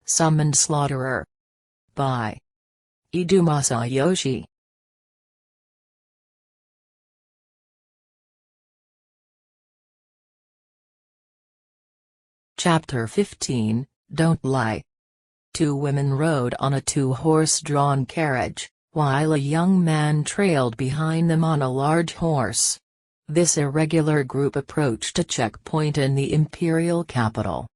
Summoned Slaughterer. By Ido Masayoshi. Chapter 15, Don't Lie. Two women rode on a two-horse-drawn carriage, while a young man trailed behind them on a large horse. This irregular group approached a checkpoint in the imperial capital.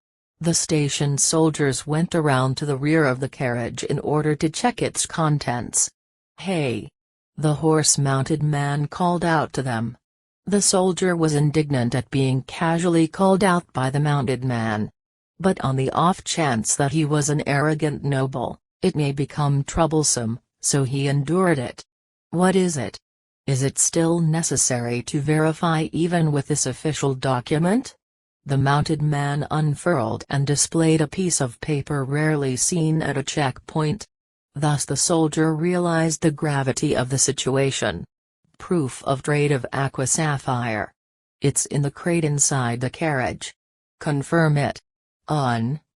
The station soldiers went around to the rear of the carriage in order to check its contents. "Hey!" the horse-mounted man called out to them. The soldier was indignant at being casually called out by the mounted man. But on the off chance that he was an arrogant noble, it may become troublesome, so he endured it. "What is it? Is it still necessary to verify even with this official document?" The mounted man unfurled and displayed a piece of paper rarely seen at a checkpoint. Thus the soldier realized the gravity of the situation. "Proof of trade of aqua sapphire. It's in the crate inside the carriage." "Confirm it."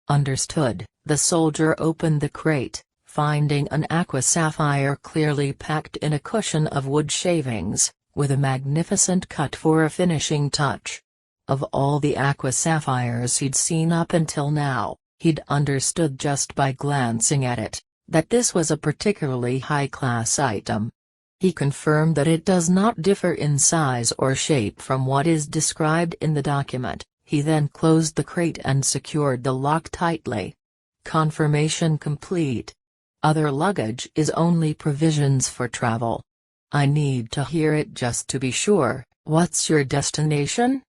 Understood." The soldier opened the crate, finding an aqua sapphire clearly packed in a cushion of wood shavings, with a magnificent cut for a finishing touch. Of all the aqua sapphires he'd seen up until now, he'd understood just by glancing at it, that this was a particularly high-class item. He confirmed that it does not differ in size or shape from what is described in the document. He then closed the crate and secured the lock tightly. Confirmation complete. Other luggage is only provisions for travel. I need to hear it just to be sure. What's your destination?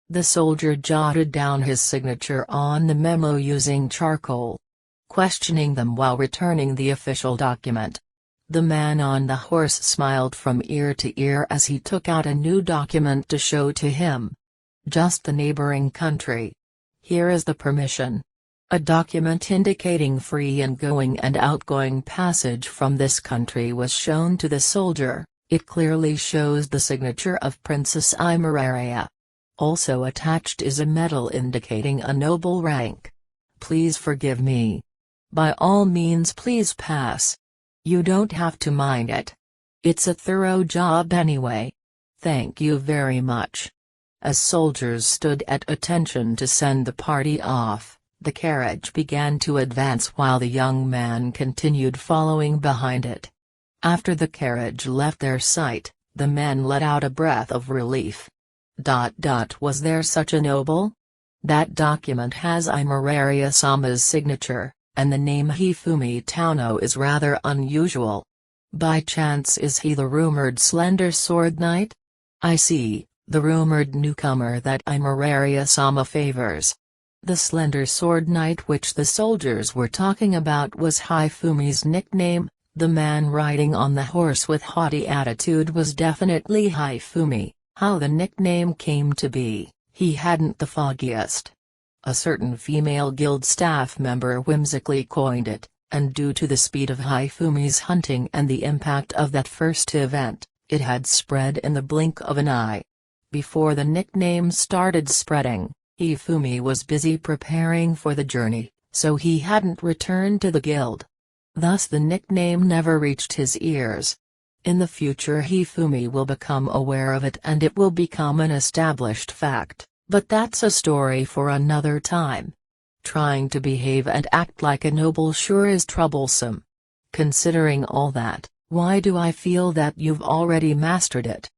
The soldier jotted down his signature on the memo using charcoal, questioning them while returning the official document. The man on the horse smiled from ear to ear as he took out a new document to show to him. "Just the neighboring country. Here is the permission." A document indicating free ingoing and outgoing passage from this country was shown to the soldier. It clearly shows the signature of Princess Imeraria. Also attached is a medal indicating a noble rank. "Please forgive me. By all means please pass. You don't have to mind it. It's a thorough job anyway. Thank you very much." As soldiers stood at attention to send the party off, the carriage began to advance while the young man continued following behind it. After the carriage left their sight, the men let out a breath of relief. Was there such a noble? That document has Imeraria-sama's signature, and the name Hifumi Touno is rather unusual. By chance is he the rumored slender sword knight? I see, the rumored newcomer that Imeraria-sama favors. The slender sword knight which the soldiers were talking about was Hifumi's nickname. The man riding on the horse with haughty attitude was definitely Hifumi. How the nickname came to be, he hadn't the foggiest. A certain female guild staff member whimsically coined it, and due to the speed of Hifumi's hunting and the impact of that first event, it had spread in the blink of an eye. Before the nickname started spreading, Hifumi was busy preparing for the journey, so he hadn't returned to the guild. Thus the nickname never reached his ears. In the future Hifumi will become aware of it and it will become an established fact, but that's a story for another time. Trying to behave and act like a noble sure is troublesome. Considering all that, why do I feel that you've already mastered it?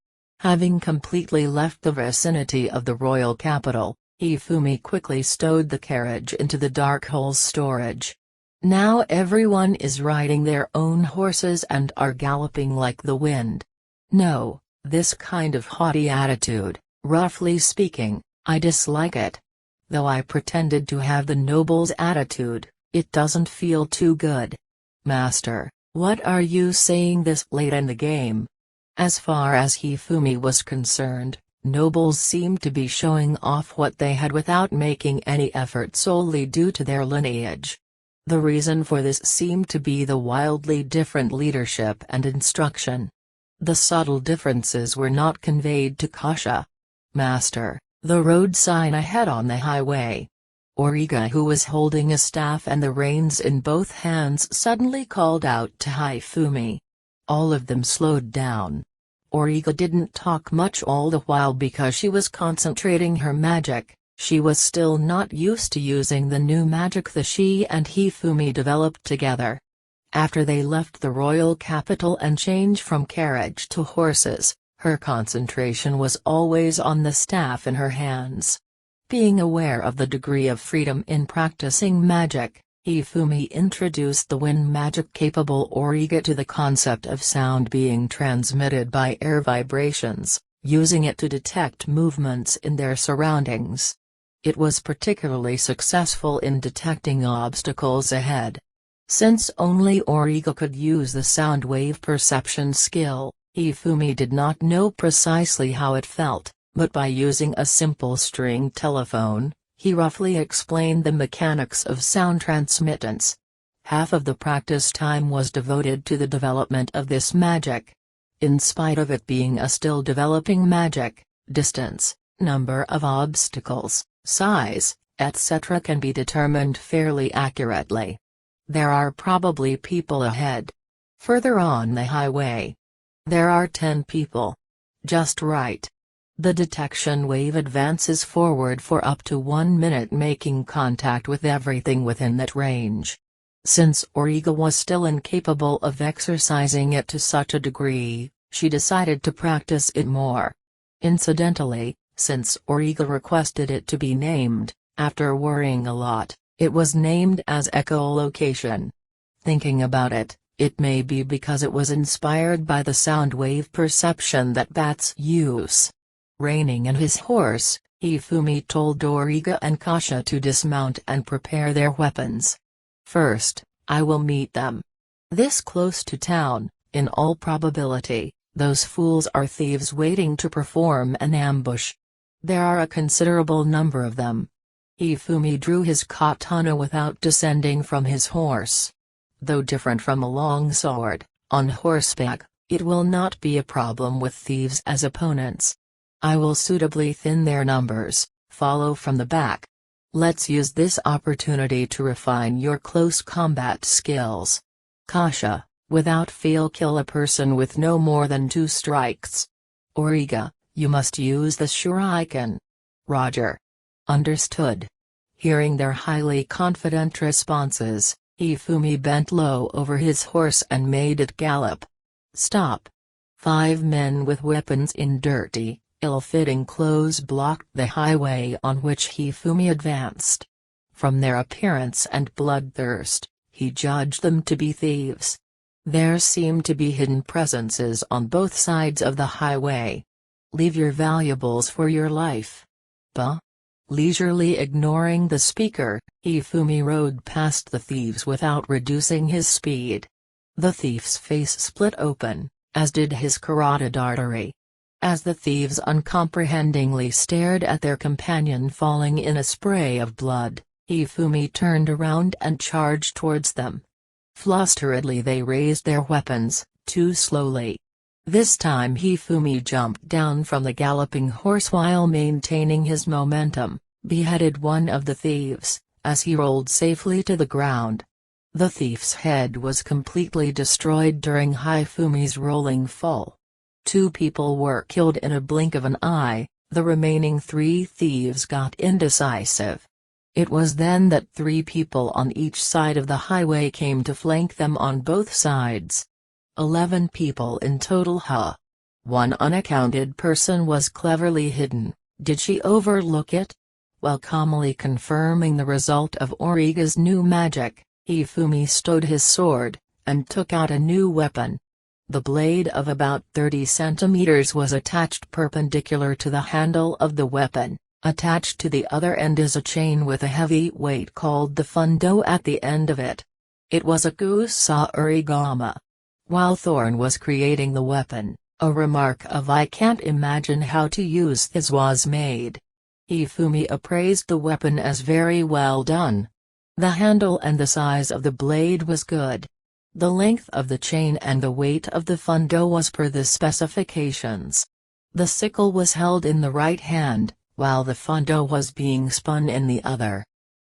Having completely left the vicinity of the royal capital, Hifumi quickly stowed the carriage into the dark hole's storage. Now everyone is riding their own horses and are galloping like the wind. No, this kind of haughty attitude, roughly speaking, I dislike it. Though I pretended to have the noble's attitude, it doesn't feel too good. Master, what are you saying this late in the game? As far as Hifumi was concerned, nobles seemed to be showing off what they had without making any effort solely due to their lineage. The reason for this seemed to be the wildly different leadership and instruction. The subtle differences were not conveyed to Kasha. "Master, the road sign ahead on the highway." Origa, who was holding a staff and the reins in both hands, suddenly called out to Hifumi. All of them slowed down. Origa didn't talk much all the while because she was concentrating her magic. She was still not used to using the new magic that she and Hifumi developed together. After they left the royal capital and changed from carriage to horses, her concentration was always on the staff in her hands. Being aware of the degree of freedom in practicing magic, Hifumi introduced the wind magic-capable Origa to the concept of sound being transmitted by air vibrations, using it to detect movements in their surroundings. It was particularly successful in detecting obstacles ahead. Since only Origa could use the sound wave perception skill, Hifumi did not know precisely how it felt, but by using a simple string telephone, he roughly explained the mechanics of sound transmittance. Half of the practice time was devoted to the development of this magic. In spite of it being a still developing magic, distance, number of obstacles, size, etc. can be determined fairly accurately. There are probably people ahead. Further on the highway. There are 10 people. Just right. The detection wave advances forward for up to 1 minute, making contact with everything within that range. Since Origa was still incapable of exercising it to such a degree, she decided to practice it more. Incidentally, since Origa requested it to be named, after worrying a lot, it was named as echolocation. Thinking about it, it may be because it was inspired by the sound wave perception that bats use. Reining in his horse, Hifumi told Origa and Kasha to dismount and prepare their weapons. First, I will meet them. This close to town, in all probability, those fools are thieves waiting to perform an ambush. There are a considerable number of them. Hifumi drew his katana without descending from his horse. Though different from a long sword, on horseback, it will not be a problem with thieves as opponents. I will suitably thin their numbers, follow from the back. Let's use this opportunity to refine your close combat skills. Kasha, without fail kill a person with no more than 2 strikes. Origa, you must use the shuriken. Roger. Understood. Hearing their highly confident responses, Hifumi bent low over his horse and made it gallop. Stop. 5 men with weapons in dirty, ill-fitting clothes blocked the highway on which Hifumi advanced. From their appearance and bloodthirst, he judged them to be thieves. There seemed to be hidden presences on both sides of the highway. Leave your valuables for your life. Bah. Leisurely ignoring the speaker, Hifumi rode past the thieves without reducing his speed. The thief's face split open, as did his carotid artery. As the thieves uncomprehendingly stared at their companion falling in a spray of blood, Hifumi turned around and charged towards them. Flusteredly they raised their weapons, too slowly. This time Hifumi jumped down from the galloping horse while maintaining his momentum, beheaded one of the thieves, as he rolled safely to the ground. The thief's head was completely destroyed during Hifumi's rolling fall. 2 people were killed in a blink of an eye, the remaining 3 thieves got indecisive. It was then that 3 people on each side of the highway came to flank them on both sides. 11 people in total. One unaccounted person was cleverly hidden. Did she overlook it? While calmly confirming the result of Origa's new magic, Hifumi stowed his sword, and took out a new weapon. The blade of about 30 centimeters was attached perpendicular to the handle of the weapon. Attached to the other end is a chain with a heavy weight called the fundo at the end of it. It was a gusa origami. While Thorn was creating the weapon, a remark of "I can't imagine how to use this" was made. Hifumi appraised the weapon as very well done. The handle and the size of the blade was good. The length of the chain and the weight of the fundo was per the specifications. The sickle was held in the right hand, while the fundo was being spun in the other.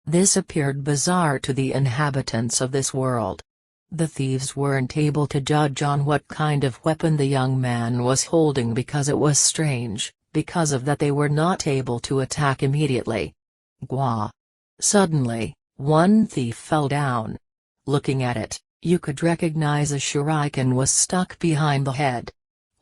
This appeared bizarre to the inhabitants of this world. The thieves weren't able to judge on what kind of weapon the young man was holding because it was strange. Because of that they were not able to attack immediately. Gwa. Suddenly, one thief fell down. Looking at it, you could recognize a shuriken was stuck behind the head.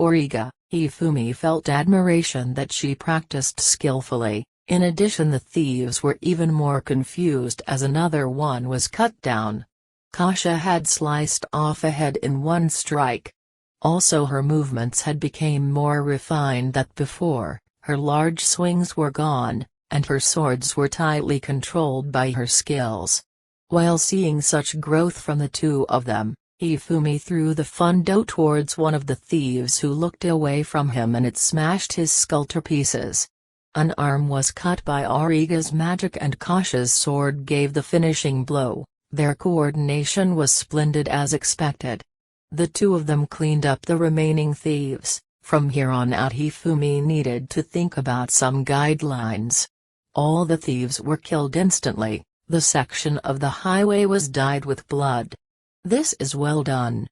Origa Hifumi felt admiration that she practiced skillfully. In addition, the thieves were even more confused as another one was cut down. Kasha had sliced off a head in one strike. Also her movements had become more refined than before, her large swings were gone, and her swords were tightly controlled by her skills. While seeing such growth from the two of them, Hifumi threw the fundo towards one of the thieves who looked away from him and it smashed his skull to pieces. An arm was cut by Origa's magic and Kasha's sword gave the finishing blow. Their coordination was splendid as expected. The two of them cleaned up the remaining thieves. From here on out Hifumi needed to think about some guidelines. All the thieves were killed instantly, the section of the highway was dyed with blood. This is well done.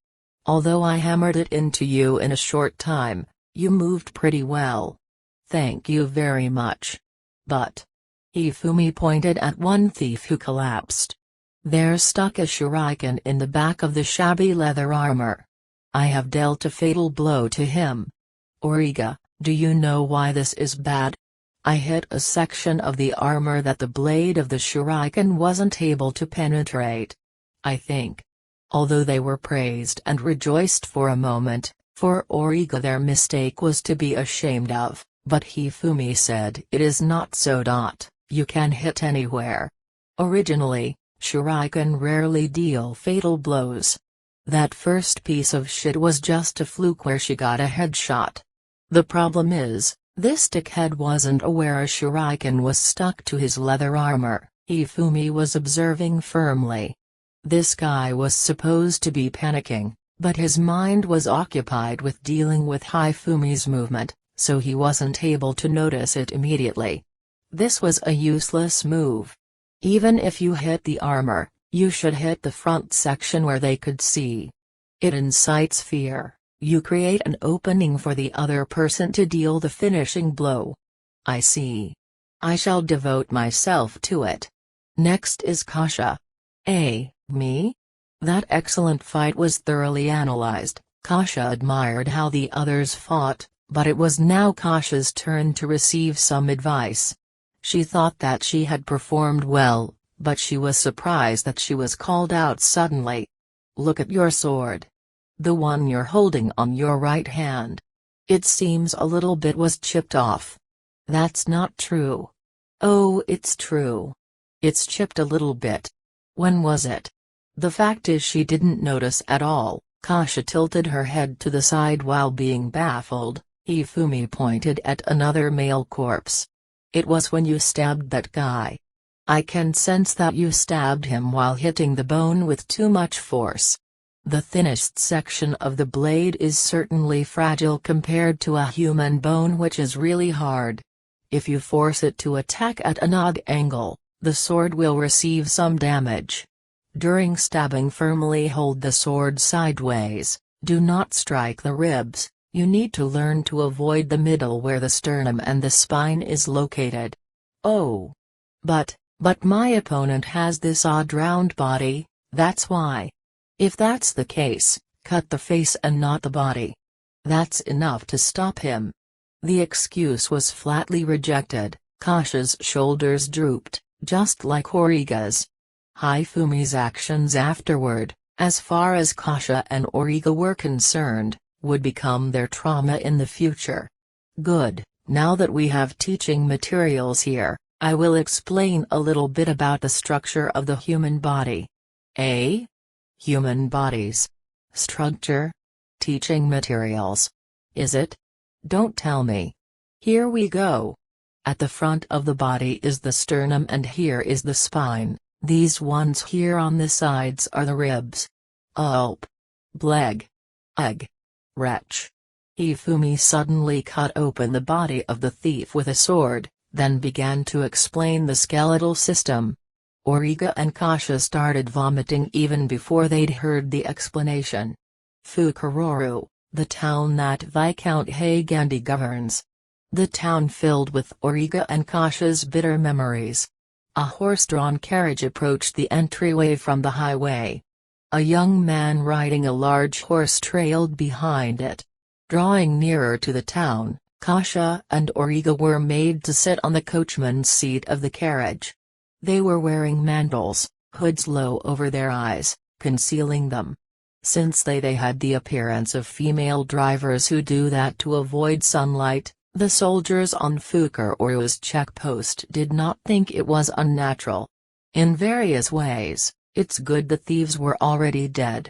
Although I hammered it into you in a short time, you moved pretty well. Thank you very much. But. Hifumi pointed at one thief who collapsed. There stuck a shuriken in the back of the shabby leather armor. I have dealt a fatal blow to him. Origa, do you know why this is bad? I hit a section of the armor that the blade of the shuriken wasn't able to penetrate. I think. Although they were praised and rejoiced for a moment, for Origa their mistake was to be ashamed of, but Hifumi said it is not so. You can hit anywhere. Originally, shuriken rarely deal fatal blows. That first piece of shit was just a fluke where she got a headshot. The problem is, this dickhead wasn't aware a shuriken was stuck to his leather armor, Hifumi was observing firmly. This guy was supposed to be panicking, but his mind was occupied with dealing with Hifumi's movement, so he wasn't able to notice it immediately. This was a useless move. Even if you hit the armor, you should hit the front section where they could see. It incites fear, you create an opening for the other person to deal the finishing blow. I see. I shall devote myself to it. Next is Kasha. Me? That excellent fight was thoroughly analyzed. Kasha admired how the others fought, but it was now Kasha's turn to receive some advice. She thought that she had performed well, but she was surprised that she was called out suddenly. Look at your sword. The one you're holding on your right hand. It seems a little bit was chipped off. That's not true. Oh, it's true. It's chipped a little bit. When was it? The fact is she didn't notice at all. Kasha tilted her head to the side while being baffled. Hifumi pointed at another male corpse. It was when you stabbed that guy. I can sense that you stabbed him while hitting the bone with too much force. The thinnest section of the blade is certainly fragile compared to a human bone, which is really hard. If you force it to attack at an odd angle, the sword will receive some damage. During stabbing, firmly hold the sword sideways, do not strike the ribs. You need to learn to avoid the middle where the sternum and the spine is located. Oh. But my opponent has this odd round body, that's why. If that's the case, cut the face and not the body. That's enough to stop him. The excuse was flatly rejected. Kasha's shoulders drooped, just like Origa's. Hifumi's actions afterward, as far as Kasha and Origa were concerned, would become their trauma in the future. Good, now that we have teaching materials here, I will explain a little bit about the structure of the human body. Human bodies. Structure? Teaching materials. Is it? Don't tell me. Here we go. At the front of the body is the sternum and here is the spine, these ones here on the sides are the ribs. Ulp. Bleg. Ugh. Wretch. Hifumi suddenly cut open the body of the thief with a sword, then began to explain the skeletal system. Origa and Kasha started vomiting even before they'd heard the explanation. Fukuroru, the town that Viscount Haigandi governs. The town filled with Origa and Kasha's bitter memories. A horse-drawn carriage approached the entryway from the highway. A young man riding a large horse trailed behind it. Drawing nearer to the town, Kasha and Origa were made to sit on the coachman's seat of the carriage. They were wearing mantles, hoods low over their eyes, concealing them. Since they had the appearance of female drivers who do that to avoid sunlight, the soldiers on Fukuroru's checkpost did not think it was unnatural. In various ways, it's good the thieves were already dead.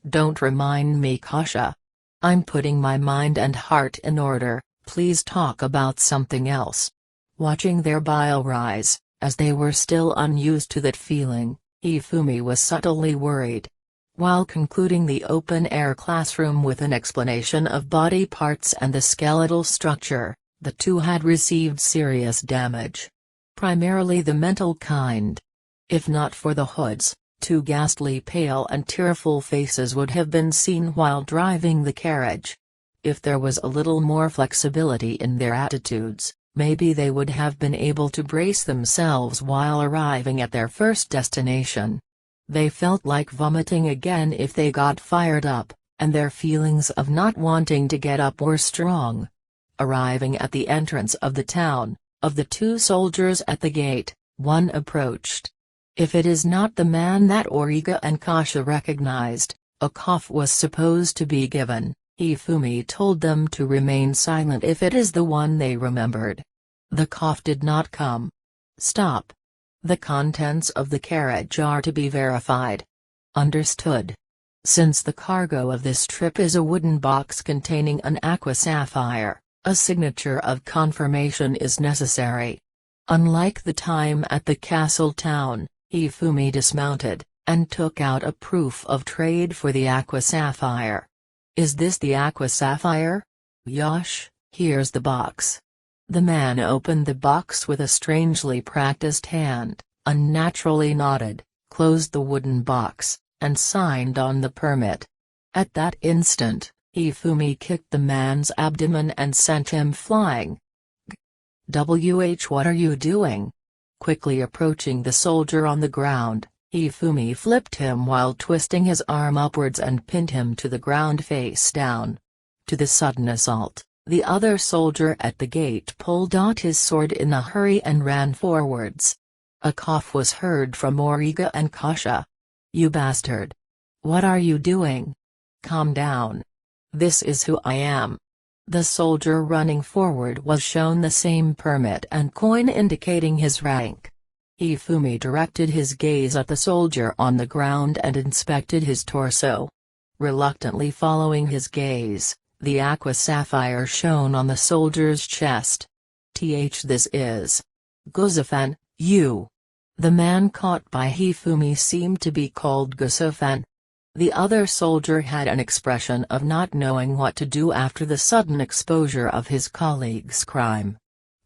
Don't remind me, Kasha. I'm putting my mind and heart in order, please talk about something else. Watching their bile rise, as they were still unused to that feeling, Hifumi was subtly worried. While concluding the open-air classroom with an explanation of body parts and the skeletal structure, the two had received serious damage. Primarily the mental kind. If not for the hoods, two ghastly pale and tearful faces would have been seen while driving the carriage. If there was a little more flexibility in their attitudes, maybe they would have been able to brace themselves while arriving at their first destination. They felt like vomiting again if they got fired up, and their feelings of not wanting to get up were strong. Arriving at the entrance of the town, of the two soldiers at the gate, one approached. If it is not the man that Origa and Kasha recognized, a cough was supposed to be given. Hifumi told them to remain silent if it is the one they remembered. The cough did not come. Stop. The contents of the carriage are to be verified. Understood. Since the cargo of this trip is a wooden box containing an aqua sapphire, a signature of confirmation is necessary. Unlike the time at the castle town, Hifumi dismounted, and took out a proof of trade for the aqua sapphire. Is this the aqua sapphire? Yosh, here's the box. The man opened the box with a strangely practiced hand, unnaturally nodded, closed the wooden box, and signed on the permit. At that instant, Hifumi kicked the man's abdomen and sent him flying. What are you doing? Quickly approaching the soldier on the ground, Hifumi flipped him while twisting his arm upwards and pinned him to the ground face down. To the sudden assault, the other soldier at the gate pulled out his sword in a hurry and ran forwards. A cough was heard from Origa and Kasha. You bastard! What are you doing? Calm down. This is who I am. The soldier running forward was shown the same permit and coin indicating his rank. Hifumi directed his gaze at the soldier on the ground and inspected his torso. Reluctantly following his gaze, the aqua sapphire shone on the soldier's chest. This is Guzafan, you. The man caught by Hifumi seemed to be called Guzafan. The other soldier had an expression of not knowing what to do after the sudden exposure of his colleague's crime.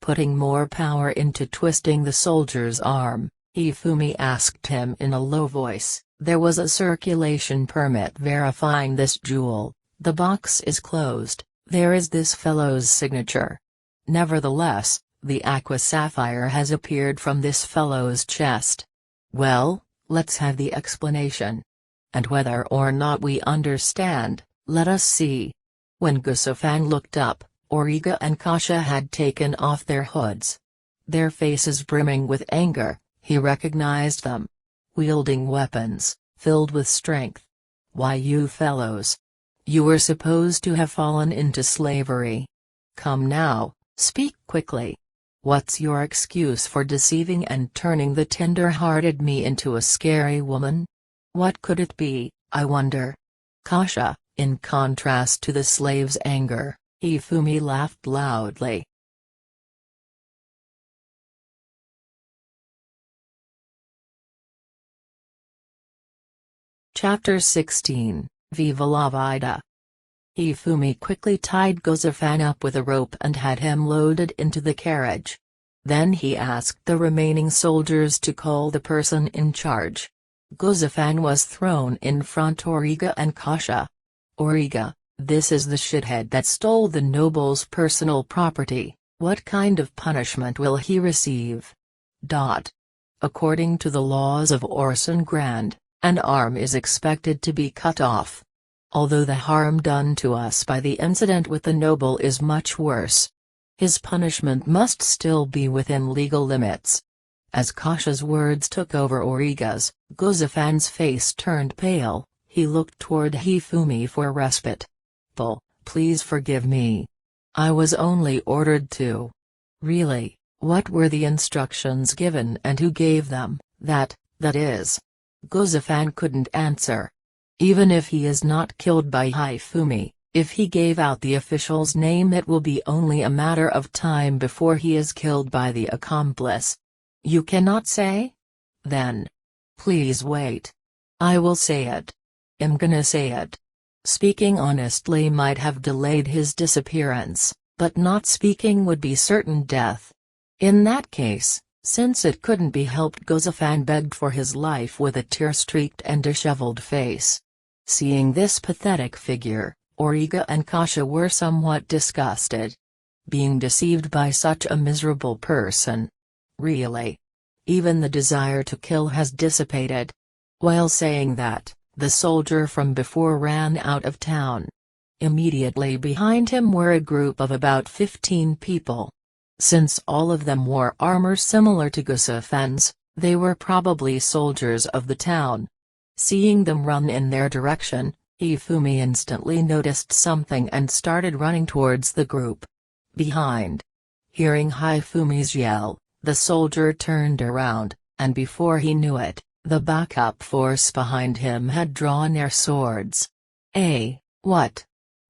Putting more power into twisting the soldier's arm, Hifumi asked him in a low voice, there was a circulation permit verifying this jewel. The box is closed, there is this fellow's signature. Nevertheless, the aqua sapphire has appeared from this fellow's chest. Well, let's have the explanation. And whether or not we understand, let us see. When Gusafan looked up, Origa and Kasha had taken off their hoods. Their faces brimming with anger, he recognized them. Wielding weapons, filled with strength. Why, you fellows! You were supposed to have fallen into slavery. Come now, speak quickly. What's your excuse for deceiving and turning the tender-hearted me into a scary woman? What could it be, I wonder? Kasha, in contrast to the slave's anger, Hifumi laughed loudly. Chapter 16, Viva la Vida. Hifumi quickly tied Gozafan up with a rope and had him loaded into the carriage. Then he asked the remaining soldiers to call the person in charge. Guzafan was thrown in front Origa and Kasha. Origa, this is the shithead that stole the noble's personal property, what kind of punishment will he receive? According to the laws of Orson Grand, an arm is expected to be cut off. Although the harm done to us by the incident with the noble is much worse, his punishment must still be within legal limits. As Kasha's words took over Origa's, Guzafan's face turned pale. He looked toward Hifumi for respite. Please forgive me. I was only ordered to. Really, what were the instructions given and who gave them? That is. Guzafan couldn't answer. Even if he is not killed by Hifumi, if he gave out the official's name it will be only a matter of time before he is killed by the accomplice. You cannot say? Then. Please wait. I will say it. I'm gonna say it. Speaking honestly might have delayed his disappearance, but not speaking would be certain death. In that case, since it couldn't be helped, Guzafan begged for his life with a tear-streaked and disheveled face. Seeing this pathetic figure, Origa and Kasha were somewhat disgusted. Being deceived by such a miserable person. Really. Even the desire to kill has dissipated. While saying that, the soldier from before ran out of town. Immediately behind him were a group of about 15 people. Since all of them wore armor similar to Guzafan's, they were probably soldiers of the town. Seeing them run in their direction, Hifumi instantly noticed something and started running towards the group. Behind. Hearing Hifumi's yell, the soldier turned around, and before he knew it, the backup force behind him had drawn their swords. What?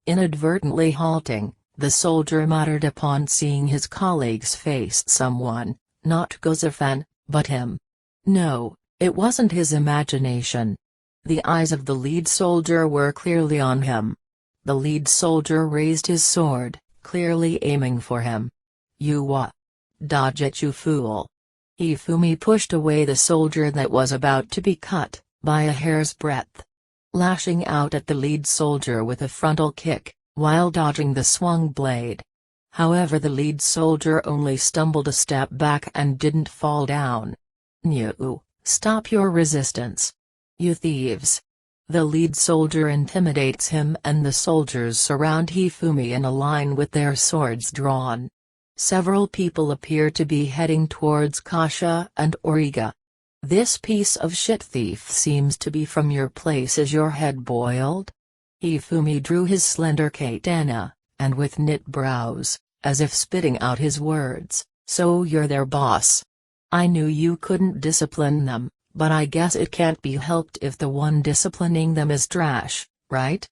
Inadvertently halting, the soldier muttered upon seeing his colleagues face someone, not Guzafan, but him. No, it wasn't his imagination. The eyes of the lead soldier were clearly on him. The lead soldier raised his sword, clearly aiming for him. You what? Dodge it, you fool. Hifumi pushed away the soldier that was about to be cut, by a hair's breadth. Lashing out at the lead soldier with a frontal kick, while dodging the swung blade. However, the lead soldier only stumbled a step back and didn't fall down. "You, stop your resistance. You thieves." The lead soldier intimidates him and the soldiers surround Hifumi in a line with their swords drawn. Several people appear to be heading towards Kasha and Origa. "This piece of shit thief seems to be from your place. Is your head boiled?" Hifumi drew his slender katana, and with knit brows, as if spitting out his words, "So you're their boss. I knew you couldn't discipline them, but I guess it can't be helped if the one disciplining them is trash, right?"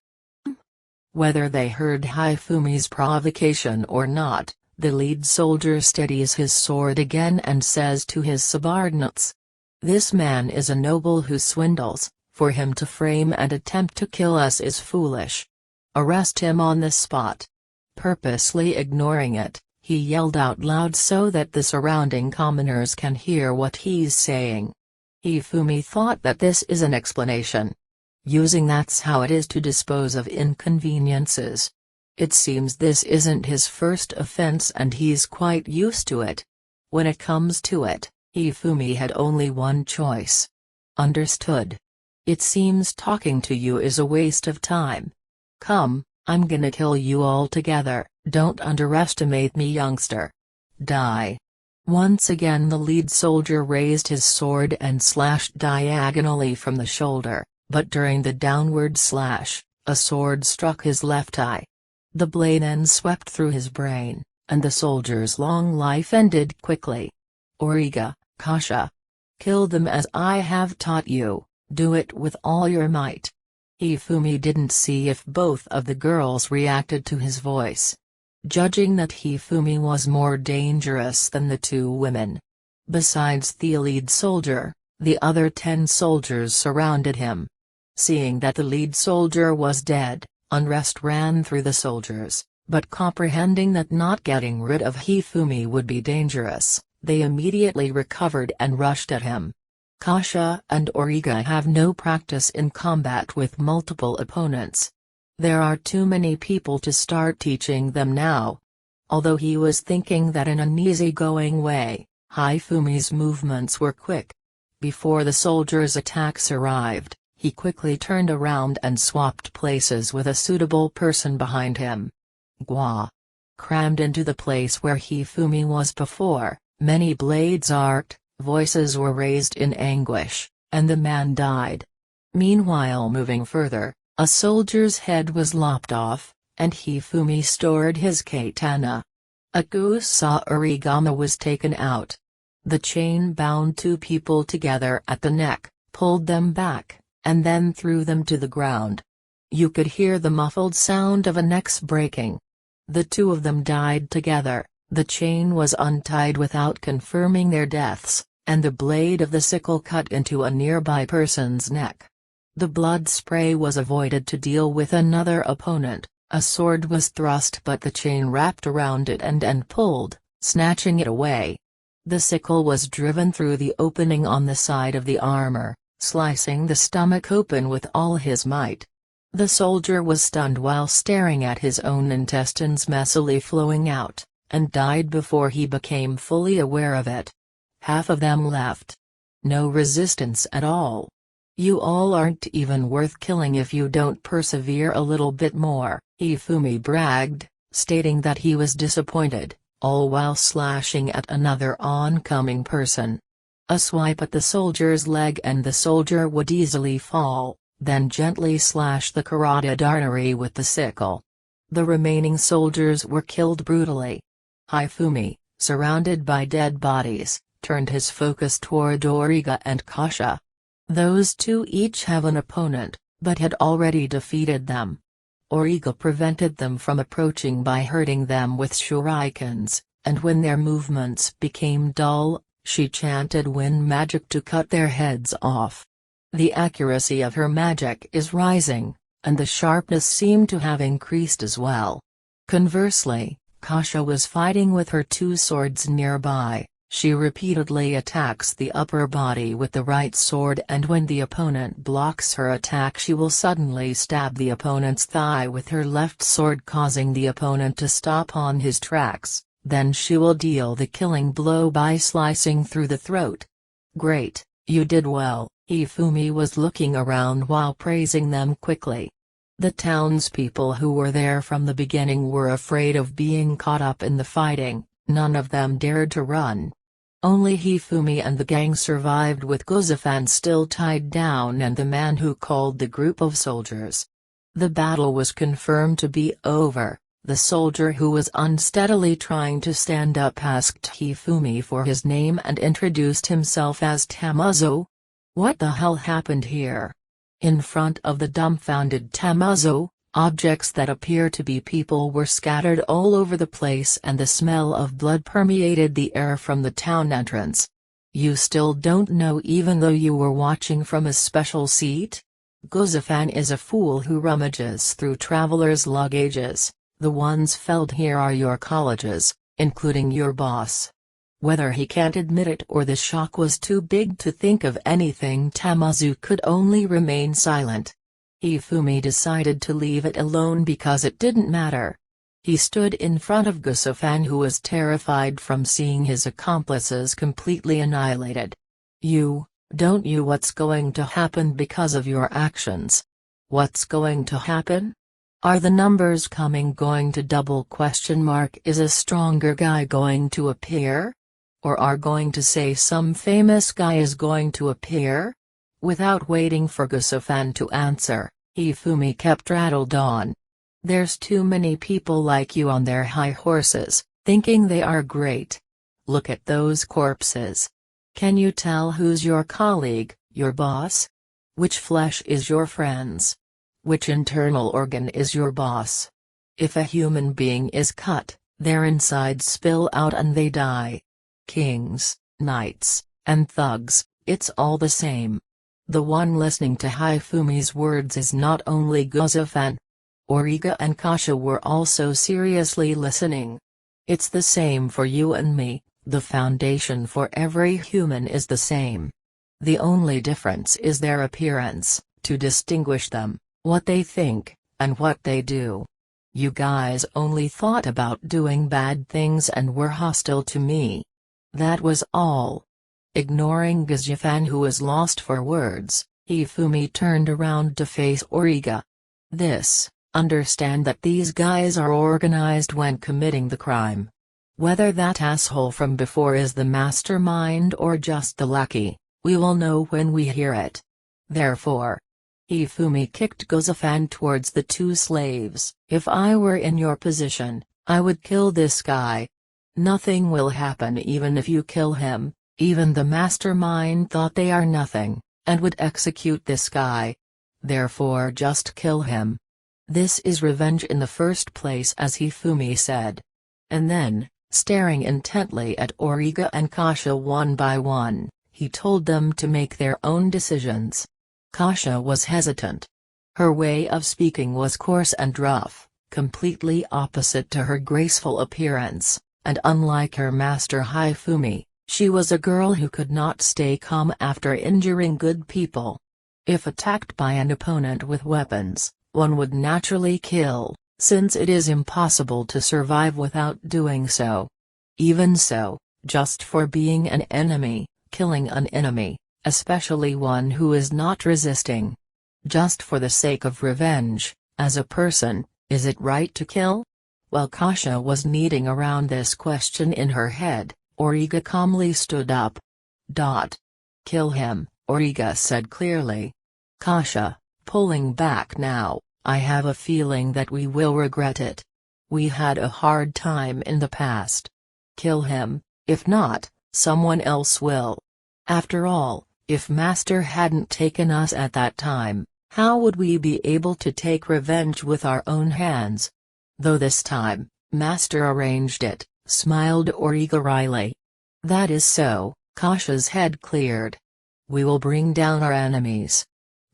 Whether they heard Hifumi's provocation or not, the lead soldier steadies his sword again and says to his subordinates, "This man is a noble who swindles. For him to frame and attempt to kill us is foolish. Arrest him on the spot." Purposely ignoring it, he yelled out loud so that the surrounding commoners can hear what he's saying. Hifumi thought that this is an explanation. Using that's how it is to dispose of inconveniences. It seems this isn't his first offense and he's quite used to it. When it comes to it, Hifumi had only one choice. Understood. It seems talking to you is a waste of time. Come, I'm gonna kill you all together. Don't underestimate me, youngster. Die. Once again the lead soldier raised his sword and slashed diagonally from the shoulder, but during the downward slash, a sword struck his left eye. The blade then swept through his brain, and the soldier's long life ended quickly. Origa, Kasha. Kill them as I have taught you, do it with all your might. Hifumi didn't see if both of the girls reacted to his voice. Judging that Hifumi was more dangerous than the two women. Besides the lead soldier, the other 10 soldiers surrounded him. Seeing that the lead soldier was dead, unrest ran through the soldiers, but comprehending that not getting rid of Hifumi would be dangerous, they immediately recovered and rushed at him. Kasha and Origa have no practice in combat with multiple opponents. There are too many people to start teaching them now. Although he was thinking that in an easygoing way, Hifumi's movements were quick. Before the soldiers' attacks arrived, he quickly turned around and swapped places with a suitable person behind him. Gwa. Crammed into the place where Hifumi was before, many blades arced, voices were raised in anguish, and the man died. Meanwhile, moving further, a soldier's head was lopped off, and Hifumi stored his katana. Akusa origami was taken out. The chain bound two people together at the neck, pulled them back, and then threw them to the ground. You could hear the muffled sound of a necks breaking. The two of them died together, the chain was untied without confirming their deaths, and the blade of the sickle cut into a nearby person's neck. The blood spray was avoided to deal with another opponent. A sword was thrust but the chain wrapped around it and pulled, snatching it away. The sickle was driven through the opening on the side of the armor, slicing the stomach open with all his might. The soldier was stunned while staring at his own intestines messily flowing out, and died before he became fully aware of it. Half of them left. No resistance at all. You all aren't even worth killing if you don't persevere a little bit more, Hifumi bragged, stating that he was disappointed, all while slashing at another oncoming person. A swipe at the soldier's leg and the soldier would easily fall, then gently slash the carotid artery with the sickle. The remaining soldiers were killed brutally. Hifumi, surrounded by dead bodies, turned his focus toward Origa and Kasha. Those two each have an opponent, but had already defeated them. Origa prevented them from approaching by hurting them with shurikens, and when their movements became dull, she chanted wind magic to cut their heads off. The accuracy of her magic is rising, and the sharpness seemed to have increased as well. Conversely, Kasha was fighting with her two swords nearby. She repeatedly attacks the upper body with the right sword, and when the opponent blocks her attack she will suddenly stab the opponent's thigh with her left sword, causing the opponent to stop on his tracks, then she will deal the killing blow by slicing through the throat. Great, you did well. Hifumi was looking around while praising them quickly. The townspeople who were there from the beginning were afraid of being caught up in the fighting, none of them dared to run. Only Hifumi and the gang survived with Guzafan still tied down and the man who called the group of soldiers. The battle was confirmed to be over. The soldier who was unsteadily trying to stand up asked Hifumi for his name and introduced himself as Tamazo. What the hell happened here? In front of the dumbfounded Tamazo, objects that appear to be people were scattered all over the place and the smell of blood permeated the air from the town entrance. You still don't know even though you were watching from a special seat? Guzafan is a fool who rummages through travelers' luggages. The ones felled here are your colleges, including your boss. Whether he can't admit it or the shock was too big to think of anything, Tamazu could only remain silent. Hifumi decided to leave it alone because it didn't matter. He stood in front of Guzafan, who was terrified from seeing his accomplices completely annihilated. Don't you know what's going to happen because of your actions? What's going to happen? Are the numbers going to double? Is a stronger guy going to appear? Or are going to say some famous guy is going to appear? Without waiting for Guzafan to answer, Hifumi kept rattled on. There's too many people like you on their high horses, thinking they are great. Look at those corpses. Can you tell who's your colleague, your boss? Which flesh is your friends? Which internal organ is your boss? If a human being is cut, their insides spill out and they die. Kings, knights, and thugs, it's all the same. The one listening to Hifumi's words is not only Guzafan. Origa and Kasha were also seriously listening. It's the same for you and me, The foundation for every human is the same. The only difference is their appearance, to distinguish them, what they think, and what they do. You guys only thought about doing bad things and were hostile to me. That was all. Ignoring Guzafan, who was lost for words, Hifumi turned around to face Origa. Understand that these guys are organized when committing the crime. Whether that asshole from before is the mastermind or just the lackey, we will know when we hear it. Therefore, Hifumi kicked Guzafan towards the two slaves. If I were in your position, I would kill this guy. Nothing will happen even if you kill him. Even the mastermind thought they are nothing, and would execute this guy. Therefore just kill him. This is revenge in the first place, as Hifumi said. And then, staring intently at Origa and Kasha one by one, he told them to make their own decisions. Kasha was hesitant. Her way of speaking was coarse and rough, completely opposite to her graceful appearance, and unlike her master Hifumi, she was a girl who could not stay calm after injuring good people. If attacked by an opponent with weapons, one would naturally kill, since it is impossible to survive without doing so. Even so, just for being an enemy, killing an enemy, especially one who is not resisting. Just for the sake of revenge, as a person, is it right to kill? While Kasha was kneading around this question in her head, Origa calmly stood up. Kill him, Origa said clearly. Kasha, pulling back now, I have a feeling that we will regret it. We had a hard time in the past. Kill him, if not, someone else will. After all, if Master hadn't taken us at that time, how would we be able to take revenge with our own hands? Though this time, Master arranged it, smiled Origa wryly. That is so, Kasha's head cleared. We will bring down our enemies.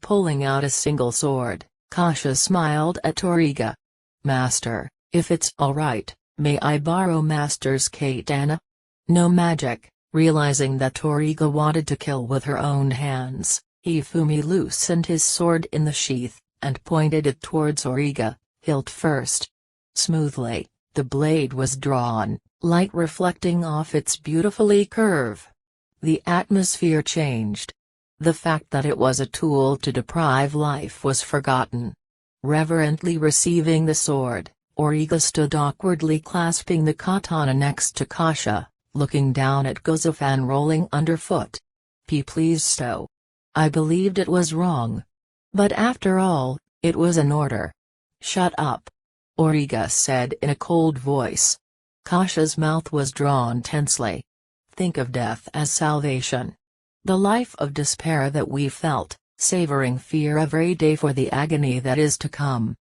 Pulling out a single sword, Kasha smiled at Origa. Master, if it's alright, may I borrow Master's katana? No magic. Realizing that Origa wanted to kill with her own hands, Hifumi loosened his sword in the sheath, and pointed it towards Origa, hilt first. Smoothly, the blade was drawn, light reflecting off its beautifully curve. The atmosphere changed. The fact that it was a tool to deprive life was forgotten. Reverently receiving the sword, Origa stood awkwardly clasping the katana next to Kasha, looking down at Guzafan rolling underfoot. Please stow. I believed it was wrong. But after all, it was an order. Shut up. Origa said in a cold voice. Kasha's mouth was drawn tensely. Think of death as salvation. The life of despair that we felt, savoring fear every day for the agony that is to come.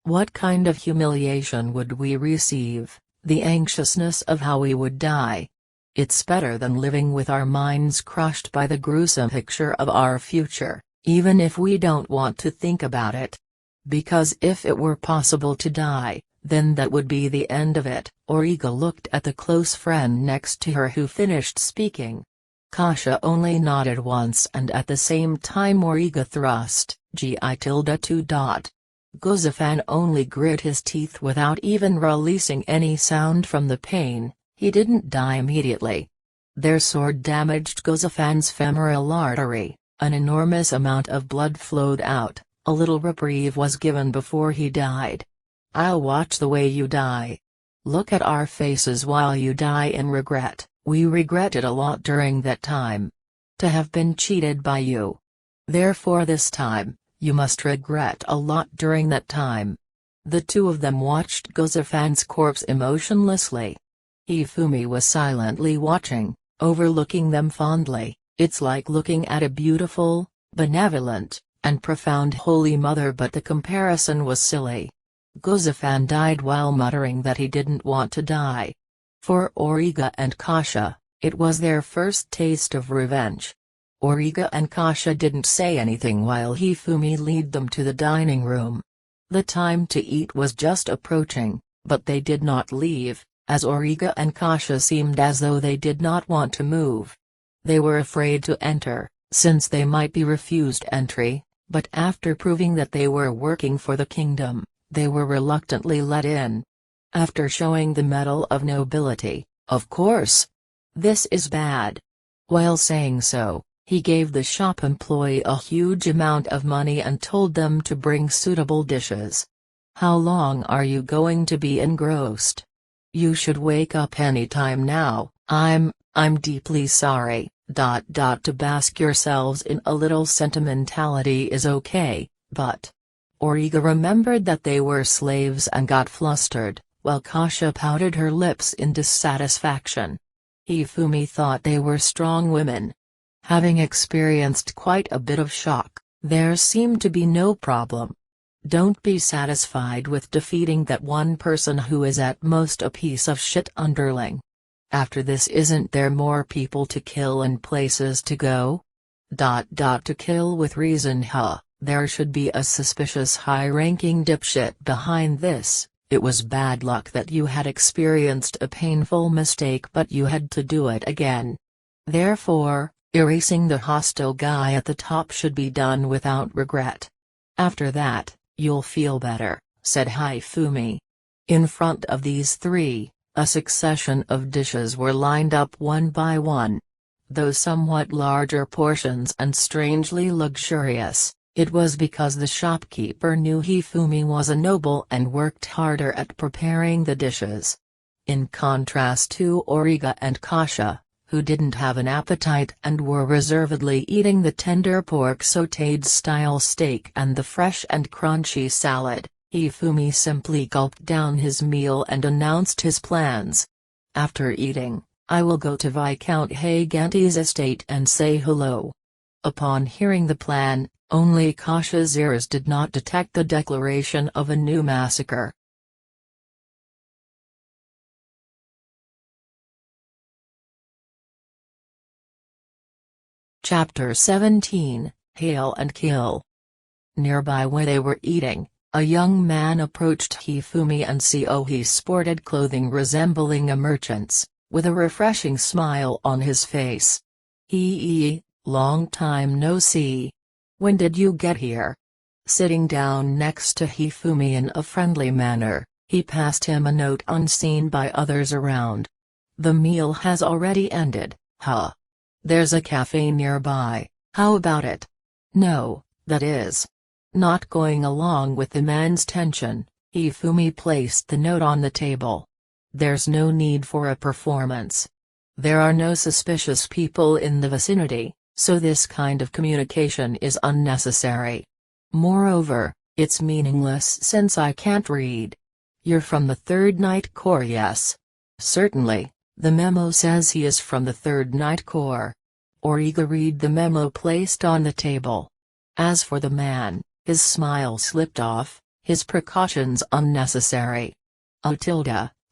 What kind of humiliation would we receive, the anxiousness of how we would die? It's better than living with our minds crushed by the gruesome picture of our future, even if we don't want to think about it. Because if it were possible to die, then that would be the end of it. Origa looked at the close friend next to her who finished speaking. Kasha only nodded once, and at the same time Origa thrust, G.I.2. Guzafan only grit his teeth without even releasing any sound from the pain. He didn't die immediately. Their sword damaged Guzafan's femoral artery, an enormous amount of blood flowed out, a little reprieve was given before he died. I'll watch the way you die. Look at our faces while you die in regret. We regretted a lot during that time. To have been cheated by you. Therefore this time, you must regret a lot during that time. The two of them watched Guzafan's corpse emotionlessly. Hifumi was silently watching, overlooking them fondly. It's like looking at a beautiful, benevolent, and profound Holy Mother, but the comparison was silly. Guzafan died while muttering that he didn't want to die. For Origa and Kasha, it was their first taste of revenge. Origa and Kasha didn't say anything while Hifumi led them to the dining room. The time to eat was just approaching, but they did not leave, as Origa and Kasha seemed as though they did not want to move. They were afraid to enter, since they might be refused entry, but after proving that they were working for the kingdom, they were reluctantly let in. After showing the medal of nobility, of course. This is bad. While saying so, he gave the shop employee a huge amount of money and told them to bring suitable dishes. How long are you going to be engrossed? You should wake up any time now. I'm deeply sorry. To bask yourselves in a little sentimentality is okay, but. Origa remembered that they were slaves and got flustered, while Kasha pouted her lips in dissatisfaction. Hifumi thought they were strong women. Having experienced quite a bit of shock, there seemed to be no problem. Don't be satisfied with defeating that one person who is at most a piece of shit underling. After this, isn't there more people to kill and places to go? To kill with reason, huh? There should be a suspicious high-ranking dipshit behind this. It was bad luck that you had experienced a painful mistake, but you had to do it again. Therefore, erasing the hostile guy at the top should be done without regret. After that, you'll feel better, said Hifumi. In front of these three, a succession of dishes were lined up one by one. Though somewhat larger portions and strangely luxurious, it was because the shopkeeper knew Hifumi was a noble and worked harder at preparing the dishes. In contrast to Origa and Kasha, who didn't have an appetite and were reservedly eating the tender pork sautéed style steak and the fresh and crunchy salad, Hifumi simply gulped down his meal and announced his plans. After eating, I will go to Viscount Haganti's estate and say hello. Upon hearing the plan, only Kasha's ears did not detect the declaration of a new massacre. Chapter 17, Hail and Kill. Nearby where they were eating, a young man approached Hifumi and saw he sported clothing resembling a merchant's, with a refreshing smile on his face. Long time no see. When did you get here? Sitting down next to Hifumi in a friendly manner, he passed him a note unseen by others around. The meal has already ended, huh? There's a cafe nearby, how about it? No, that is. Not going along with the man's tension, Hifumi placed the note on the table. There's no need for a performance. There are no suspicious people in the vicinity, so this kind of communication is unnecessary. Moreover, it's meaningless since I can't read. You're from the 3rd Night Corps, yes? Certainly, the memo says he is from the 3rd Night Corps. Origa read the memo placed on the table. As for the man, his smile slipped off, his precautions unnecessary.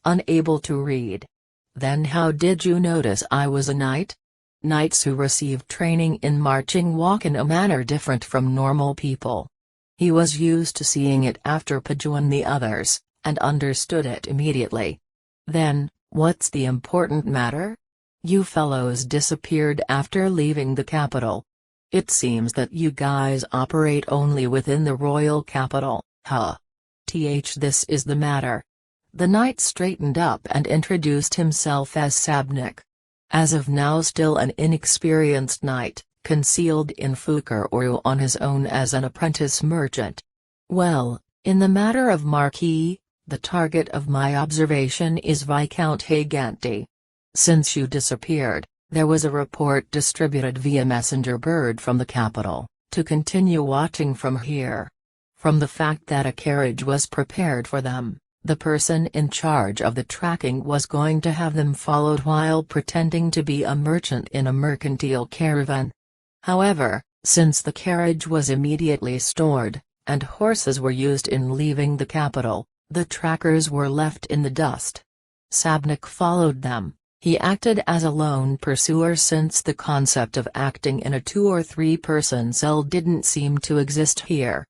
Unable to read. Then how did you notice I was a knight? Knights who received training in marching walk in a manner different from normal people. He was used to seeing it after Paju and the others, and understood it immediately. Then, what's the important matter? You fellows disappeared after leaving the capital. It seems that you guys operate only within the royal capital, huh? This is the matter. The knight straightened up and introduced himself as Sabnik. As of now still an inexperienced knight, concealed in Fukuoka on his own as an apprentice merchant. Well, in the matter of Marquis, the target of my observation is Viscount Haganti. Since you disappeared, there was a report distributed via messenger bird from the capital, to continue watching from here. From the fact that a carriage was prepared for them, the person in charge of the tracking was going to have them followed while pretending to be a merchant in a mercantile caravan. However, since the carriage was immediately stored, and horses were used in leaving the capital, the trackers were left in the dust. Sabnik followed them. He acted as a lone pursuer since the concept of acting in a 2 or 3 person cell didn't seem to exist here.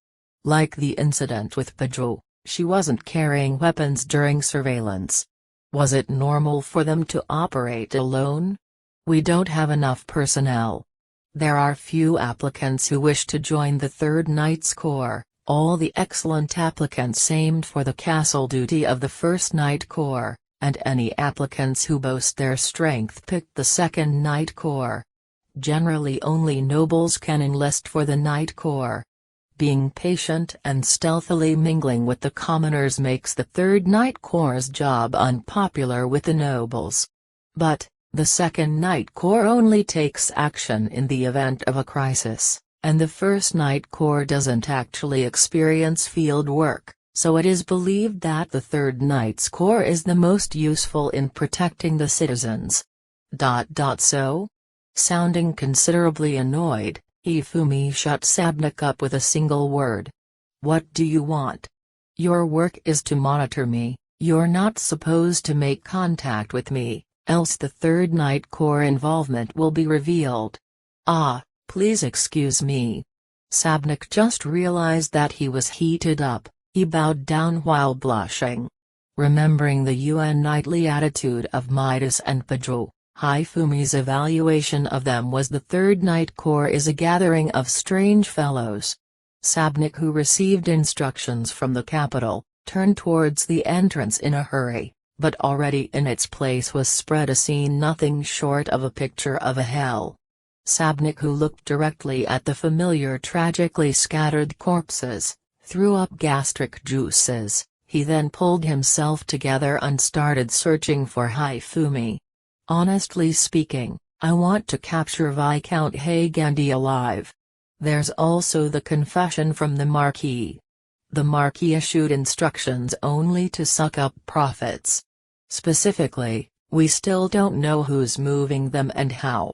Like the incident with Paju, she wasn't carrying weapons during surveillance. Was it normal for them to operate alone? We don't have enough personnel. There are few applicants who wish to join the 3rd Knights Corps. All the excellent applicants aimed for the castle duty of the 1st Knight Corps, and any applicants who boast their strength picked the 2nd Knight Corps. Generally only nobles can enlist for the Knight Corps. Being patient and stealthily mingling with the commoners makes the 3rd Knight Corps' job unpopular with the nobles. But, the 2nd Knight Corps only takes action in the event of a crisis, and the 1st Knight Corps doesn't actually experience field work, so it is believed that the 3rd Knights Corps is the most useful in protecting the citizens. So? Sounding considerably annoyed, Hifumi shut Sabnik up with a single word. What do you want? Your work is to monitor me, you're not supposed to make contact with me, else the 3rd Knight Corps involvement will be revealed. Ah, please excuse me. Sabnik just realized that he was heated up, he bowed down while blushing. Remembering the UN knightly attitude of Midas and Paju, Hifumi's evaluation of them was the 3rd Knight Corps is a gathering of strange fellows. Sabnik, who received instructions from the capital, turned towards the entrance in a hurry, but already in its place was spread a scene nothing short of a picture of a hell. Sabnik, who looked directly at the familiar tragically scattered corpses, threw up gastric juices. He then pulled himself together and started searching for Hifumi. Honestly speaking, I want to capture Viscount Hagandy alive. There's also the confession from the Marquis. The Marquis issued instructions only to suck up profits. Specifically, we still don't know who's moving them and how.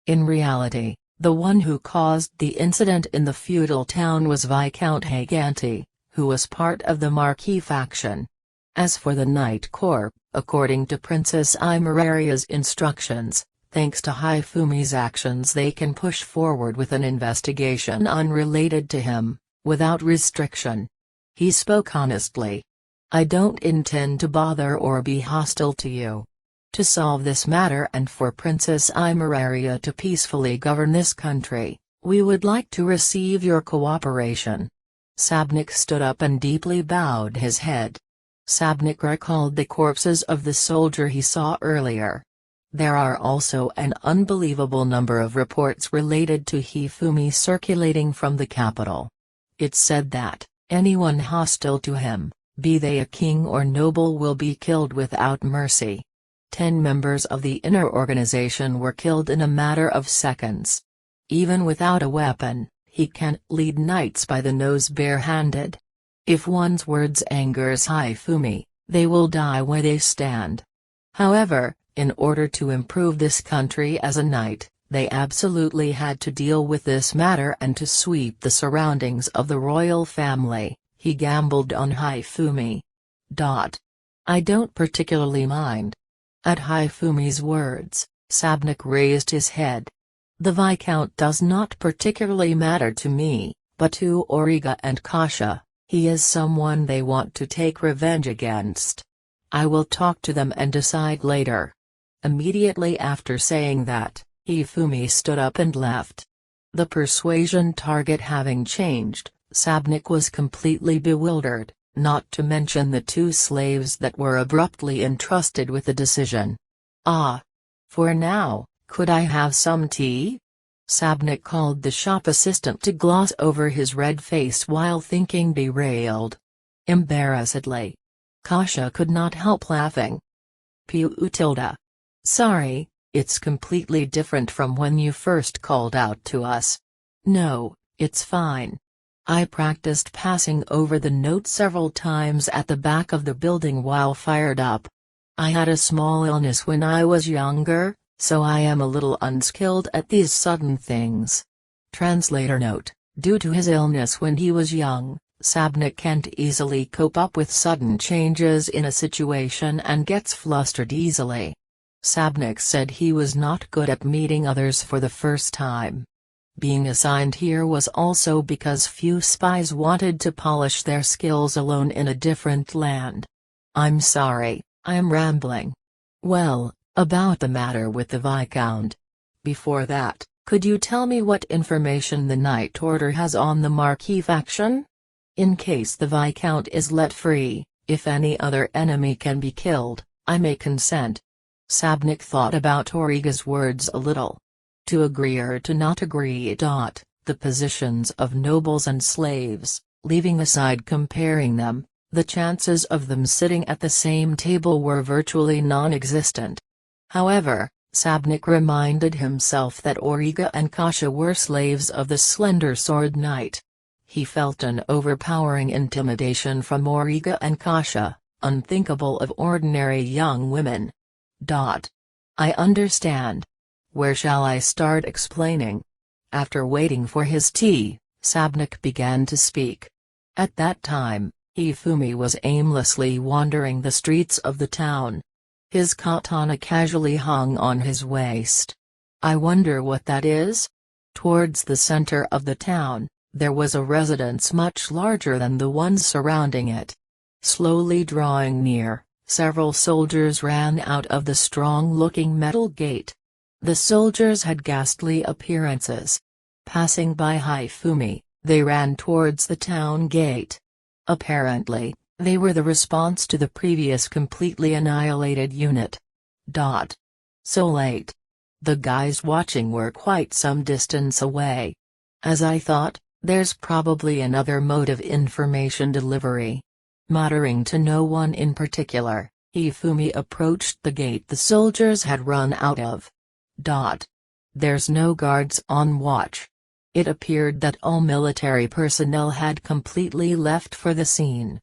In reality, the one who caused the incident in the feudal town was Viscount Hagandy, who was part of the Marquis faction. As for the Knight Corps, according to Princess Imeraria's instructions, thanks to Hifumi's actions they can push forward with an investigation unrelated to him, without restriction. He spoke honestly. I don't intend to bother or be hostile to you. To solve this matter and for Princess Imeraria to peacefully govern this country, we would like to receive your cooperation. Sabnik stood up and deeply bowed his head. Sabnik recalled the corpses of the soldier he saw earlier. There are also an unbelievable number of reports related to Hifumi circulating from the capital. It's said that anyone hostile to him, be they a king or noble, will be killed without mercy. 10 members of the inner organization were killed in a matter of seconds. Even without a weapon, he can't lead knights by the nose barehanded. If one's words angers Hifumi, they will die where they stand. However, in order to improve this country as a knight, they absolutely had to deal with this matter and to sweep the surroundings of the royal family. He gambled on Hifumi. I don't particularly mind. At Hifumi's words, Sabnik raised his head. The Viscount does not particularly matter to me, but to Auriga and Kasha, he is someone they want to take revenge against. I will talk to them and decide later. Immediately after saying that, Hifumi stood up and left. The persuasion target having changed, Sabnik was completely bewildered, not to mention the 2 slaves that were abruptly entrusted with the decision. Ah! For now, could I have some tea? Sabnik called the shop assistant to gloss over his red face while thinking derailed. Embarrassedly. Kasha could not help laughing. Tilda. Sorry, it's completely different from when you first called out to us. No, it's fine. I practiced passing over the note several times at the back of the building while fired up. I had a small illness when I was younger, so I am a little unskilled at these sudden things. Translator note: due to his illness when he was young, Sabnik can't easily cope up with sudden changes in a situation and gets flustered easily. Sabnik said he was not good at meeting others for the first time. Being assigned here was also because few spies wanted to polish their skills alone in a different land. I'm sorry, I'm rambling. Well, about the matter with the Viscount. Before that, could you tell me what information the Night Order has on the Marquis faction? In case the Viscount is let free, if any other enemy can be killed, I may consent. Sabnik thought about Origa's words a little. To agree or to not agree. The positions of nobles and slaves, leaving aside comparing them, the chances of them sitting at the same table were virtually non-existent. However, Sabnik reminded himself that Origa and Kasha were slaves of the Slender Sword Knight. He felt an overpowering intimidation from Origa and Kasha, unthinkable of ordinary young women. I understand. Where shall I start explaining? After waiting for his tea, Sabnik began to speak. At that time, Hifumi was aimlessly wandering the streets of the town. His katana casually hung on his waist. I wonder what that is? Towards the center of the town, there was a residence much larger than the ones surrounding it. Slowly drawing near, several soldiers ran out of the strong-looking metal gate. The soldiers had ghastly appearances. Passing by Hifumi, they ran towards the town gate. Apparently, they were the response to the previous completely annihilated unit. So late. The guys watching were quite some distance away. As I thought, there's probably another mode of information delivery. Muttering to no one in particular, Hifumi approached the gate the soldiers had run out of. There's no guards on watch. It appeared that all military personnel had completely left for the scene.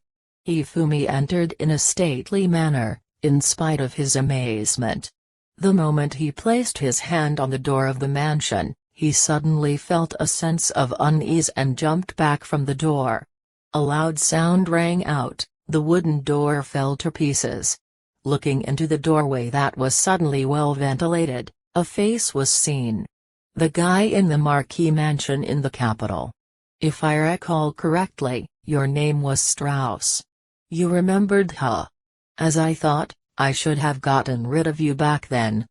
Hifumi entered in a stately manner, in spite of his amazement. The moment he placed his hand on the door of the mansion, he suddenly felt a sense of unease and jumped back from the door. A loud sound rang out, the wooden door fell to pieces. Looking into the doorway that was suddenly well ventilated, a face was seen. The guy in the Marquis mansion in the capital. If I recall correctly, your name was Strauss. You remembered, huh? As I thought, I should have gotten rid of you back then.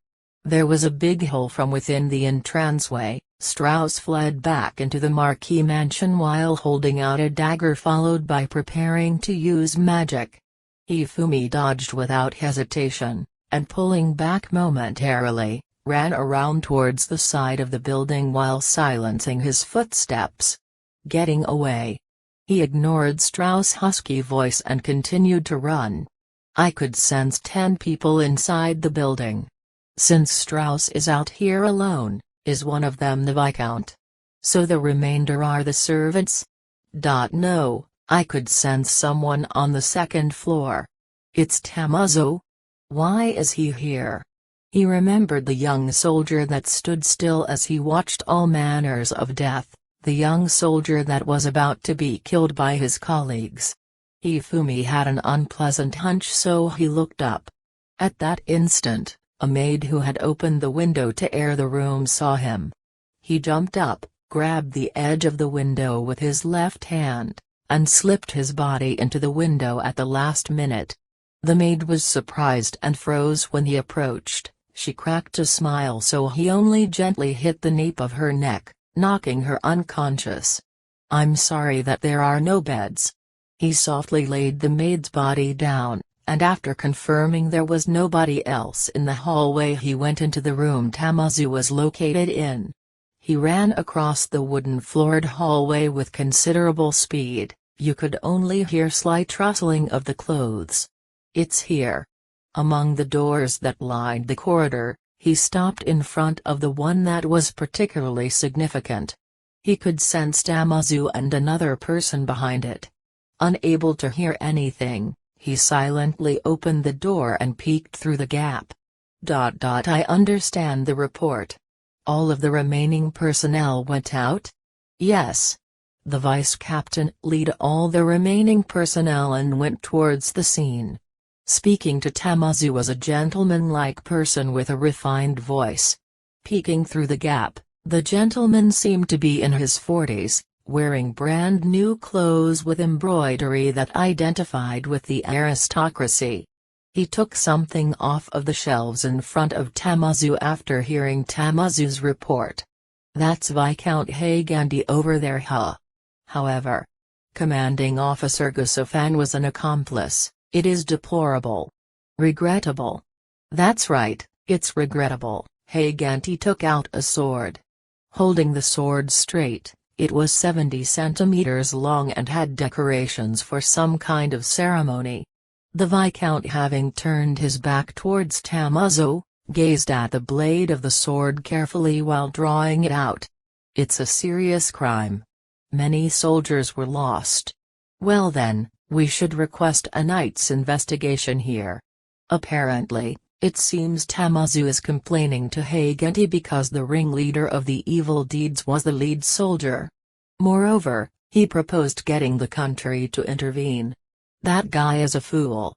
There was a big hole from within the entranceway. Strauss fled back into the Marquis mansion while holding out a dagger followed by preparing to use magic. Hifumi dodged without hesitation, and pulling back momentarily, ran around towards the side of the building while silencing his footsteps. Getting away. He ignored Strauss' husky voice and continued to run. I could sense 10 people inside the building. Since Strauss is out here alone, is one of them the Viscount? So the remainder are the servants? No, I could sense someone on the second floor. It's Tamazo? Why is he here? He remembered the young soldier that stood still as he watched all manners of death, the young soldier that was about to be killed by his colleagues. Hifumi had an unpleasant hunch, so he looked up. At that instant, a maid who had opened the window to air the room saw him. He jumped up, grabbed the edge of the window with his left hand, and slipped his body into the window at the last minute. The maid was surprised and froze when he approached. She cracked a smile, so he only gently hit the nape of her neck, knocking her unconscious. I'm sorry that there are no beds. He softly laid the maid's body down, and after confirming there was nobody else in the hallway, he went into the room Tamazu was located in. He ran across the wooden-floored hallway with considerable speed. You could only hear slight rustling of the clothes. It's here. Among the doors that lined the corridor, he stopped in front of the one that was particularly significant. He could sense Tamazu and another person behind it. Unable to hear anything, he silently opened the door and peeked through the gap. I understand the report. All of the remaining personnel went out? Yes. The vice captain led all the remaining personnel and went towards the scene. Speaking to Tamazu was a gentleman-like person with a refined voice. Peeking through the gap, the gentleman seemed to be in his 40s, wearing brand new clothes with embroidery that identified with the aristocracy. He took something off of the shelves in front of Tamazu after hearing Tamazu's report. "That's Viscount Haigandi over there, huh?" However, Commanding Officer Gusafan was an accomplice. "It is deplorable. Regrettable." "That's right, it's regrettable." Haigandi took out a sword. Holding the sword straight, it was 70 centimeters long and had decorations for some kind of ceremony. The Viscount, having turned his back towards Tamazu, gazed at the blade of the sword carefully while drawing it out. "It's a serious crime. Many soldiers were lost. Well then, we should request a night's investigation here." Apparently, it seems Tamazu is complaining to Haigandi because the ringleader of the evil deeds was the lead soldier. Moreover, he proposed getting the country to intervene. That guy is a fool.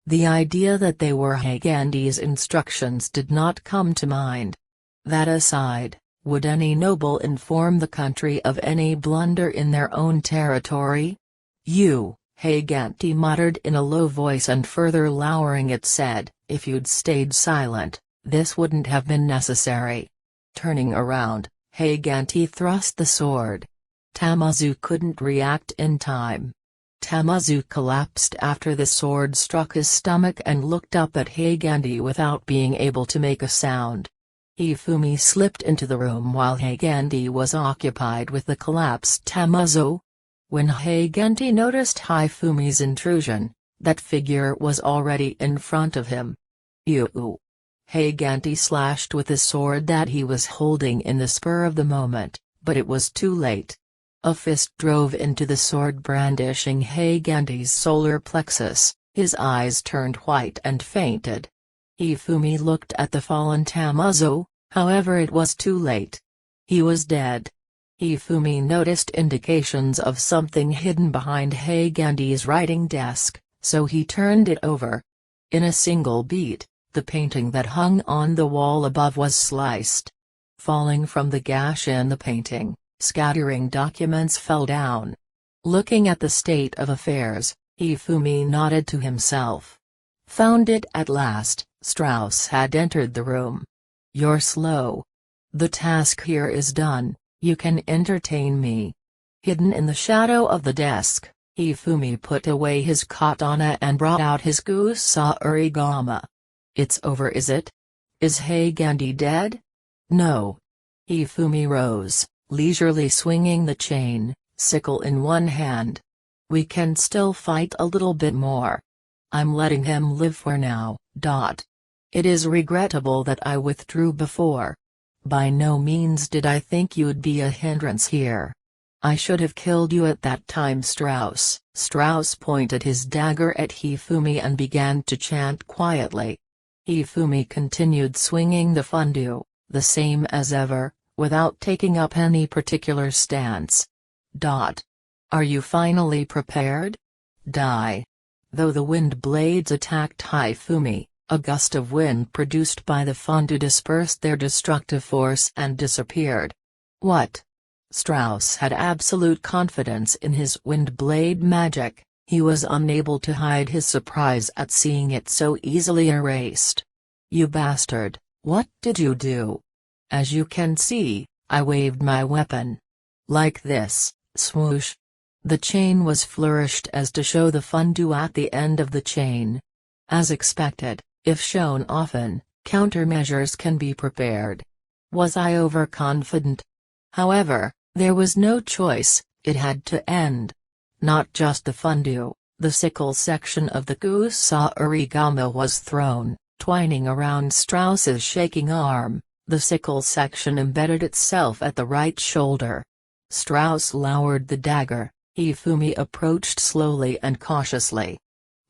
The idea that they were Haigandi's instructions did not come to mind. That aside, would any noble inform the country of any blunder in their own territory? "You," Haigandi muttered in a low voice, and further lowering it said, "if you'd stayed silent, this wouldn't have been necessary." Turning around, Haigandi thrust the sword. Tamazu couldn't react in time. Tamazu collapsed after the sword struck his stomach and looked up at Haigandi without being able to make a sound. Hifumi slipped into the room while Haigandi was occupied with the collapsed Tamazu. When Haigandi noticed Hifumi's intrusion, that figure was already in front of him. "You!" Haigandi slashed with the sword that he was holding in the spur of the moment, but it was too late. A fist drove into the sword, brandishing Haigandi's solar plexus. His eyes turned white and fainted. Hifumi looked at the fallen Tamazu, however it was too late. He was dead. Hifumi noticed indications of something hidden behind Haigandi's writing desk, so he turned it over. In a single beat, the painting that hung on the wall above was sliced. Falling from the gash in the painting, scattering documents fell down. Looking at the state of affairs, Hifumi nodded to himself. Found it at last. Strauss had entered the room. "You're slow. The task here is done, you can entertain me." Hidden in the shadow of the desk, Hifumi put away his katana and brought out his gusa origami. "It's over, is it? Is Haigandi dead?" "No." Hifumi rose, leisurely swinging the chain, sickle in one hand. "We can still fight a little bit more. I'm letting him live for now. It is regrettable that I withdrew before. By no means did I think you'd be a hindrance here. I should have killed you at that time, Strauss." Strauss pointed his dagger at Hifumi and began to chant quietly. Hifumi continued swinging the fundu, the same as ever, without taking up any particular stance. "Are you finally prepared? Die." Though the wind blades attacked Hifumi, a gust of wind produced by the fundu dispersed their destructive force and disappeared. "What?" Strauss had absolute confidence in his wind blade magic. He was unable to hide his surprise at seeing it so easily erased. "You bastard, what did you do?" "As you can see, I waved my weapon. Like this, swoosh." The chain was flourished as to show the fundu at the end of the chain. As expected, if shown often, countermeasures can be prepared. Was I overconfident? However, there was no choice, it had to end. Not just the fundu, the sickle section of the gusa origami was thrown, twining around Strauss's shaking arm. The sickle section embedded itself at the right shoulder. Strauss lowered the dagger. Hifumi approached slowly and cautiously.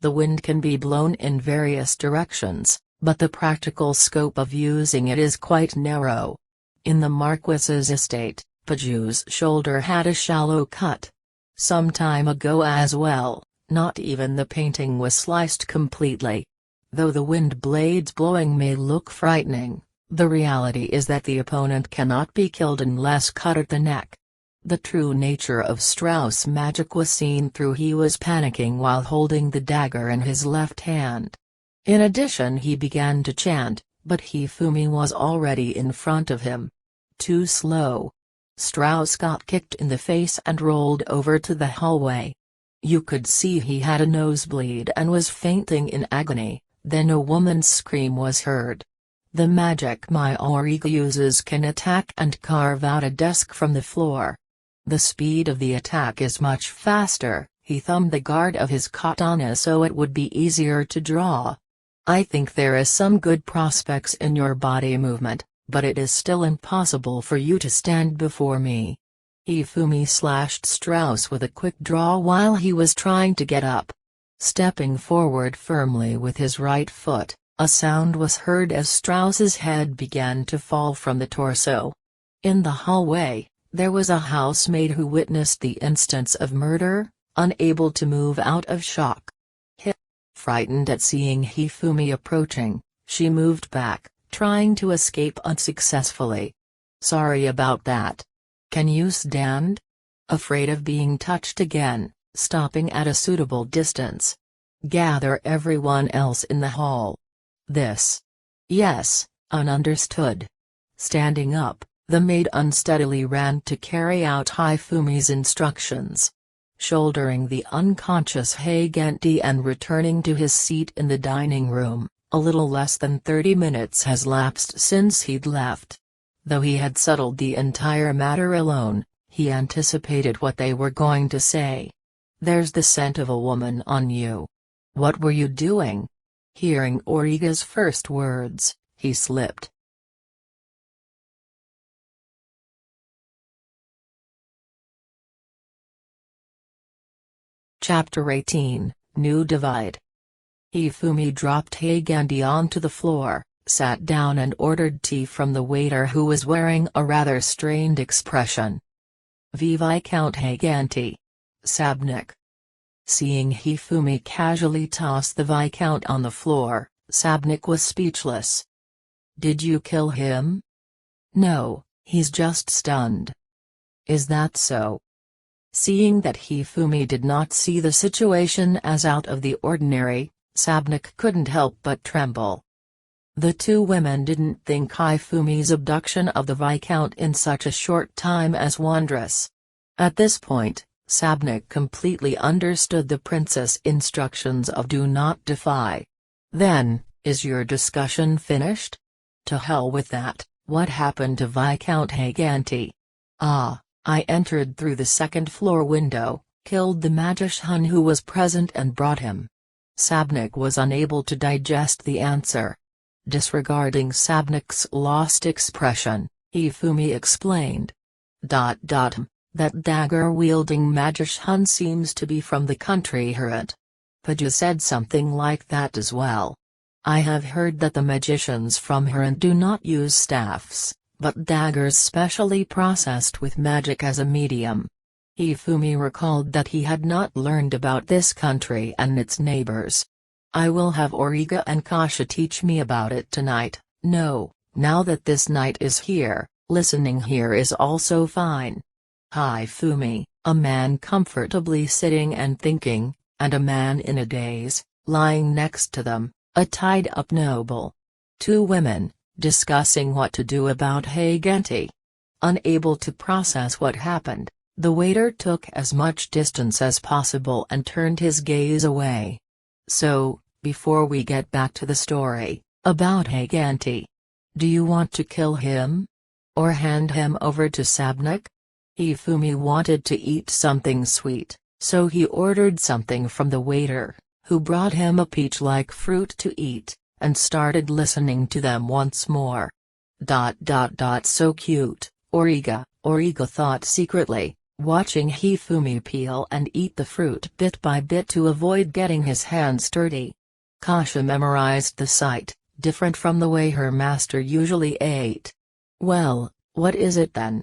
The wind can be blown in various directions, but the practical scope of using it is quite narrow. In the Marquis's estate, Paju's shoulder had a shallow cut. Some time ago as well, not even the painting was sliced completely. Though the wind blades blowing may look frightening, the reality is that the opponent cannot be killed unless cut at the neck. The true nature of Strauss' magic was seen through. He was panicking while holding the dagger in his left hand. In addition, he began to chant, but Hifumi was already in front of him. Too slow. Strauss got kicked in the face and rolled over to the hallway. You could see he had a nosebleed and was fainting in agony. Then a woman's scream was heard. The magic my Origa uses can attack and carve out a desk from the floor. The speed of the attack is much faster. He thumbed the guard of his katana so it would be easier to draw. I think there is some good prospects in your body movement, but it is still impossible for you to stand before me. Hifumi slashed Strauss with a quick draw while he was trying to get up. Stepping forward firmly with his right foot, a sound was heard as Strauss's head began to fall from the torso. In the hallway, there was a housemaid who witnessed the instance of murder, unable to move out of shock. Frightened at seeing Hifumi approaching, she moved back, trying to escape unsuccessfully. Sorry about that. Can you stand? Afraid of being touched again, stopping at a suitable distance. Gather everyone else in the hall. This. Yes, understood. Standing up, the maid unsteadily ran to carry out Hifumi's instructions. Shouldering the unconscious Haigenti and returning to his seat in the dining room, a little less than 30 minutes has lapsed since he'd left. Though he had settled the entire matter alone, he anticipated what they were going to say. There's the scent of a woman on you. What were you doing? Hearing Origa's first words, he slipped. Chapter 18, New Divide. Hifumi dropped Haigenti onto the floor, sat down and ordered tea from the waiter who was wearing a rather strained expression. Viscount Haigenti. Sabnik. Seeing Hifumi casually toss the Viscount on the floor, Sabnik was speechless. Did you kill him? No, he's just stunned. Is that so? Seeing that Hifumi did not see the situation as out of the ordinary, Sabnik couldn't help but tremble. The two women didn't think Hifumi's abduction of the Viscount in such a short time as wondrous. At this point, Sabnik completely understood the princess' instructions of do not defy. Then, is your discussion finished? To hell with that, what happened to Viscount Haigenti? I entered through the second-floor window, killed the magician who was present and brought him. Sabnik was unable to digest the answer. Disregarding Sabnik's lost expression, Hifumi explained. That dagger-wielding magician seems to be from the country Harad. Paju said something like that as well. I have heard that the magicians from Harad do not use staffs, but daggers specially processed with magic as a medium. Hifumi recalled that he had not learned about this country and its neighbors. I will have Origa and Kasha teach me about it tonight. No, now that this night is here, listening here is also fine. Hifumi, a man comfortably sitting and thinking, and a man in a daze, lying next to them, a tied-up noble. Two women, discussing what to do about Haigenti. Unable to process what happened, the waiter took as much distance as possible and turned his gaze away. So, before we get back to the story, about Haigenti. Do you want to kill him? Or hand him over to Sabnik? Hifumi wanted to eat something sweet, so he ordered something from the waiter, who brought him a peach-like fruit to eat, and started listening to them once more. So cute, Origa thought secretly, watching Hifumi peel and eat the fruit bit by bit to avoid getting his hands dirty. Kasha memorized the sight, different from the way her master usually ate. Well, what is it then?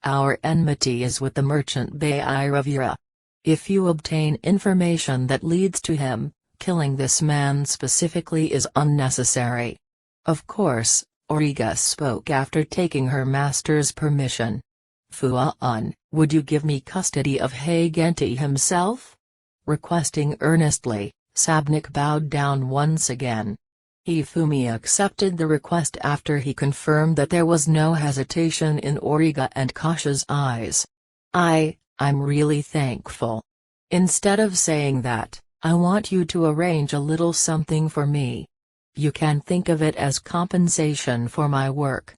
Our enmity is with the merchant Bairavira. If you obtain information that leads to him, killing this man specifically is unnecessary. Of course, Origa spoke after taking her master's permission. Fuan, would you give me custody of Haigenti himself? Requesting earnestly, Sabnik bowed down once again. Hifumi accepted the request after he confirmed that there was no hesitation in Origa and Kasha's eyes. I'm really thankful. Instead of saying that, I want you to arrange a little something for me. You can think of it as compensation for my work.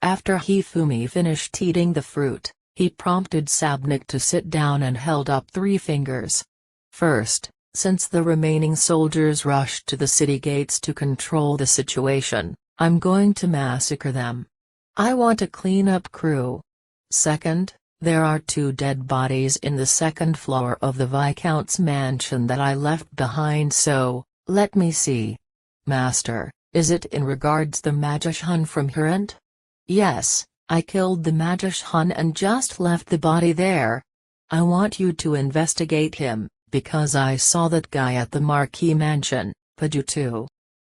After Hifumi finished eating the fruit, he prompted Sabnik to sit down and held up 3 fingers. First, since the remaining soldiers rushed to the city gates to control the situation, I'm going to massacre them. I want a clean-up crew. Second, there are 2 dead bodies in the 2nd floor of the Viscount's mansion that I left behind, so, let me see. Master, is it in regards the magician from Hirant? Yes, I killed the magician and just left the body there. I want you to investigate him, because I saw that guy at the Marquis mansion, Paju too.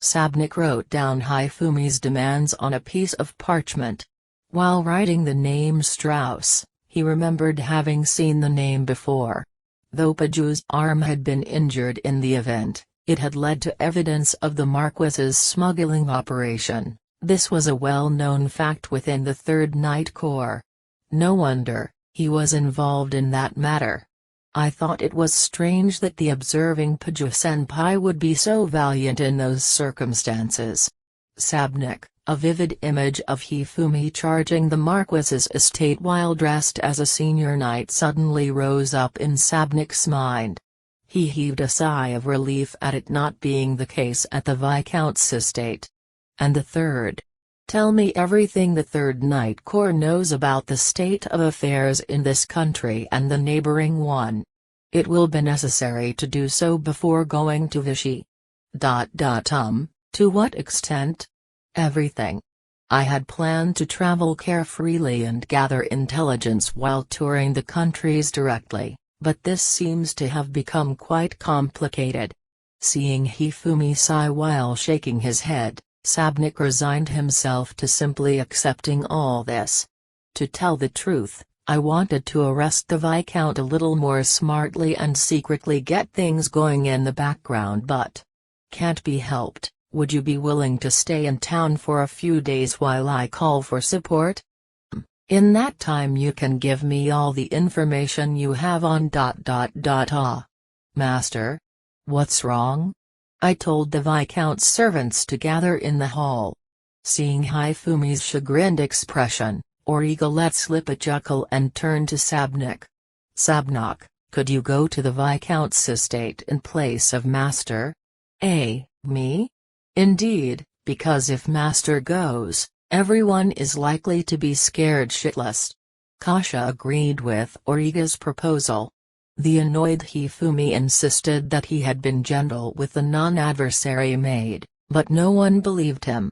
Sabnik wrote down Hifumi's demands on a piece of parchment. While writing the name Strauss, he remembered having seen the name before. Though Paju's arm had been injured in the event, it had led to evidence of the Marquis's smuggling operation. This was a well-known fact within the 3rd Night Corps. No wonder, he was involved in that matter. I thought it was strange that the observing Paju-senpai would be so valiant in those circumstances. Sabnik, a vivid image of Hifumi charging the Marquis's estate while dressed as a senior knight suddenly rose up in Sabnik's mind. He heaved a sigh of relief at it not being the case at the Viscount's estate. And the 3rd? Tell me everything the 3rd Night Corps knows about the state of affairs in this country and the neighboring one. It will be necessary to do so before going to Vichy. To what extent? Everything. I had planned to travel carefreely and gather intelligence while touring the countries directly, but this seems to have become quite complicated. Seeing Hifumi sigh while shaking his head, Sabnik resigned himself to simply accepting all this. To tell the truth, I wanted to arrest the Viscount a little more smartly and secretly get things going in the background, but can't be helped. Would you be willing to stay in town for a few days while I call for support? In that time you can give me all the information you have on ... Master? What's wrong? I told the Viscount's servants to gather in the hall. Seeing Hifumi's chagrined expression, Origa let slip a chuckle and turned to Sabnik. Sabnik, could you go to the Viscount's estate in place of Master? Me? Indeed, because if Master goes, everyone is likely to be scared shitless. Kasha agreed with Origa's proposal. The annoyed Hifumi insisted that he had been gentle with the non-adversary maid, but no one believed him.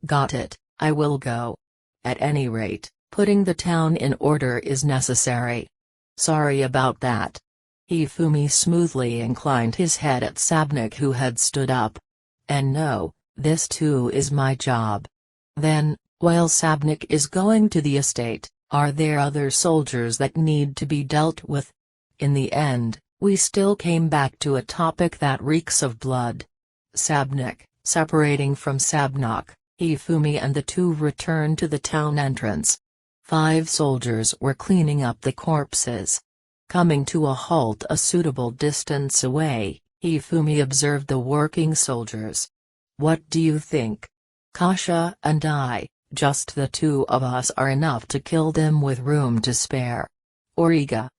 Got it, I will go. At any rate, putting the town in order is necessary. Sorry about that. Hifumi smoothly inclined his head at Sabnik, who had stood up. And no, this too is my job. Then, while Sabnik is going to the estate, are there other soldiers that need to be dealt with? In the end, we still came back to a topic that reeks of blood. Sabnik, separating from Sabnik, Hifumi and the 2 returned to the town entrance. 5 soldiers were cleaning up the corpses. Coming to a halt a suitable distance away, Hifumi observed the working soldiers. What do you think? Kasha and I, just the 2 of us are enough to kill them with room to spare. Origa.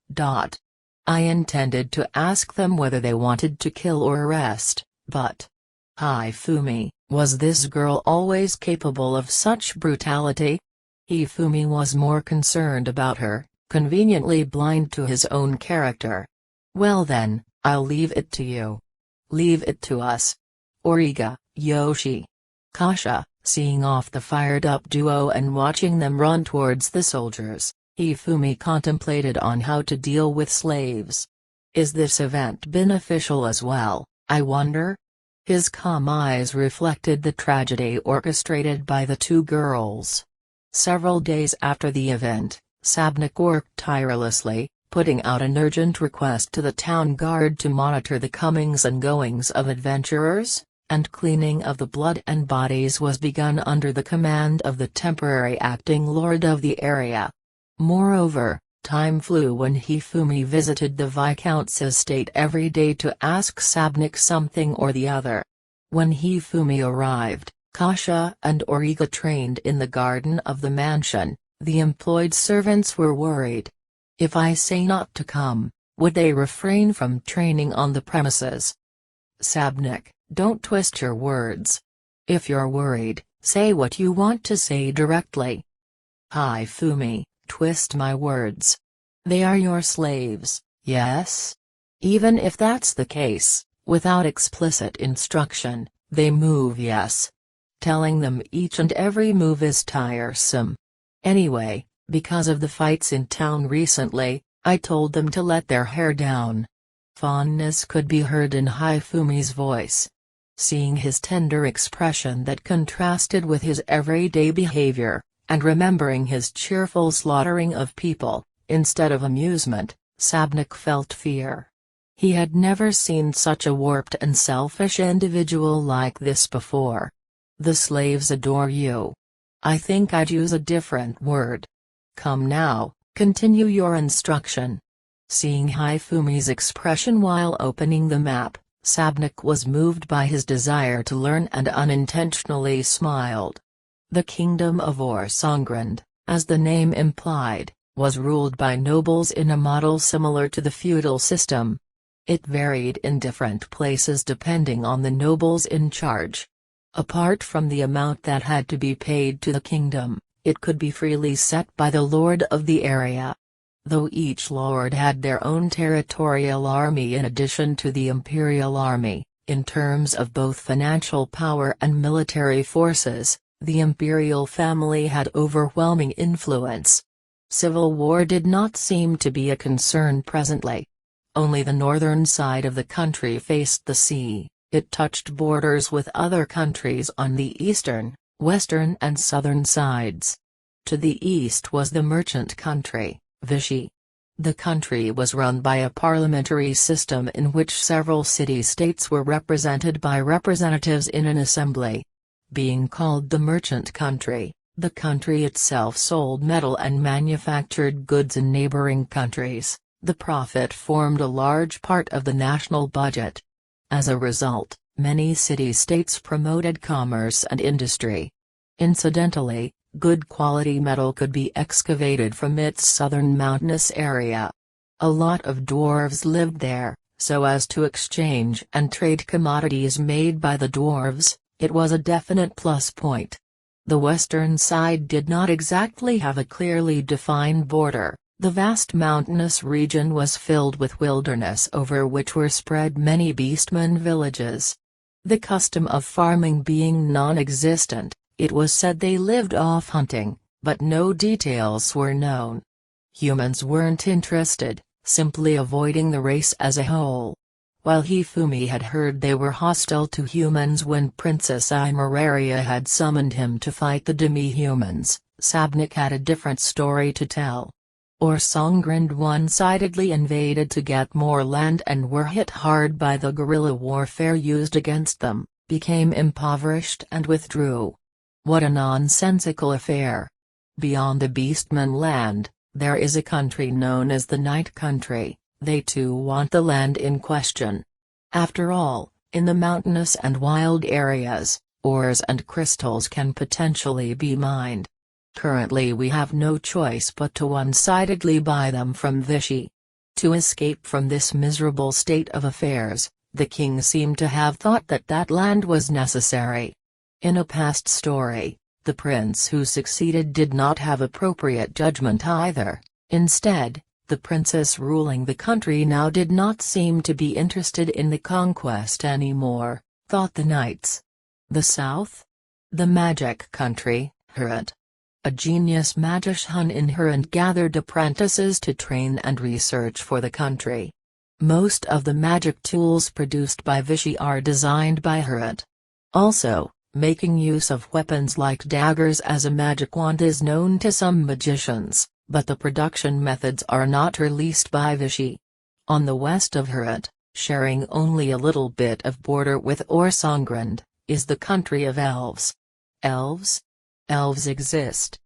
I intended to ask them whether they wanted to kill or arrest, but… Hifumi, was this girl always capable of such brutality? Hifumi was more concerned about her, conveniently blind to his own character. Well then, I'll leave it to you. Leave it to us. Origa, Yoshi. Kasha, seeing off the fired-up duo and watching them run towards the soldiers, Hifumi contemplated on how to deal with slaves. Is this event beneficial as well, I wonder? His calm eyes reflected the tragedy orchestrated by the 2 girls. Several days after the event, Sabnik worked tirelessly, putting out an urgent request to the town guard to monitor the comings and goings of adventurers, and cleaning of the blood and bodies was begun under the command of the temporary acting lord of the area. Moreover, time flew when Hifumi visited the Viscount's estate every day to ask Sabnik something or the other. When Hifumi arrived, Kasha and Origa trained in the garden of the mansion. The employed servants were worried. If I say not to come, would they refrain from training on the premises? Sabnik, don't twist your words. If you're worried, say what you want to say directly. Hifumi, twist my words. They are your slaves, yes? Even if that's the case, without explicit instruction, they move, yes. Telling them each and every move is tiresome. Anyway, because of the fights in town recently, I told them to let their hair down. Fondness could be heard in Hifumi's voice. Seeing his tender expression that contrasted with his everyday behavior, and remembering his cheerful slaughtering of people, instead of amusement, Sabnik felt fear. He had never seen such a warped and selfish individual like this before. The slaves adore you. I think I'd use a different word. Come now, continue your instruction. Seeing Hifumi's expression while opening the map, Sabnik was moved by his desire to learn and unintentionally smiled. The kingdom of Orsongrand, as the name implied, was ruled by nobles in a model similar to the feudal system. It varied in different places depending on the nobles in charge. Apart from the amount that had to be paid to the kingdom, it could be freely set by the lord of the area. Though each lord had their own territorial army in addition to the imperial army, in terms of both financial power and military forces, the imperial family had overwhelming influence. Civil war did not seem to be a concern presently. Only the northern side of the country faced the sea. It touched borders with other countries on the eastern, western and southern sides. To the east was the merchant country, Vichy. The country was run by a parliamentary system in which several city-states were represented by representatives in an assembly. Being called the merchant country, the country itself sold metal and manufactured goods in neighboring countries. The profit formed a large part of the national budget. As a result, many city-states promoted commerce and industry. Incidentally, good quality metal could be excavated from its southern mountainous area. A lot of dwarves lived there, so as to exchange and trade commodities made by the dwarves. It was a definite plus point. The western side did not exactly have a clearly defined border. The vast mountainous region was filled with wilderness over which were spread many beastmen villages. The custom of farming being non-existent, it was said they lived off hunting, but no details were known. Humans weren't interested, simply avoiding the race as a whole. While Hifumi had heard they were hostile to humans when Princess Imeraria had summoned him to fight the demi-humans, Sabnik had a different story to tell. Orsongrand one-sidedly invaded to get more land and were hit hard by the guerrilla warfare used against them, became impoverished and withdrew. What a nonsensical affair. Beyond the Beastman land, there is a country known as the Night Country. They too want the land in question. After all, in the mountainous and wild areas, ores and crystals can potentially be mined. Currently we have no choice but to one-sidedly buy them from Vichy. To escape from this miserable state of affairs, the king seemed to have thought that that land was necessary. In a past story, the prince who succeeded did not have appropriate judgment either. Instead, the princess ruling the country now did not seem to be interested in the conquest anymore, thought the knights. The south? The magic country, Hirant. A genius magician in Hirant gathered apprentices to train and research for the country. Most of the magic tools produced by Vichy are designed by Hirant. Also, making use of weapons like daggers as a magic wand is known to some magicians, but the production methods are not released by Vichy. On the west of Hirant, sharing only a little bit of border with Orsongrund, is the country of elves. Elves? Elves exist.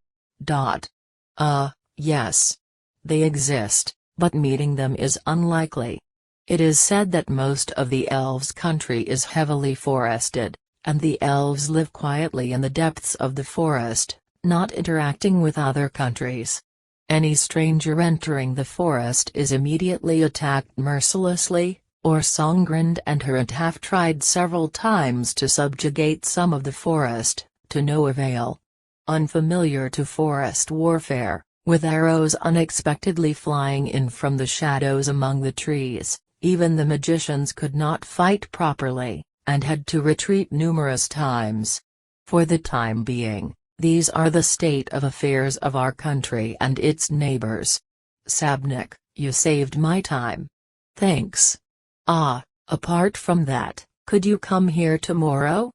Yes. They exist, but meeting them is unlikely. It is said that most of the elves' country is heavily forested, and the elves live quietly in the depths of the forest, not interacting with other countries. Any stranger entering the forest is immediately attacked mercilessly. Orsongrund and her aunt have tried several times to subjugate some of the forest, to no avail. Unfamiliar to forest warfare, with arrows unexpectedly flying in from the shadows among the trees, even the magicians could not fight properly, and had to retreat numerous times. For the time being, these are the state of affairs of our country and its neighbors. Sabnik, you saved my time. Thanks. Apart from that, could you come here tomorrow?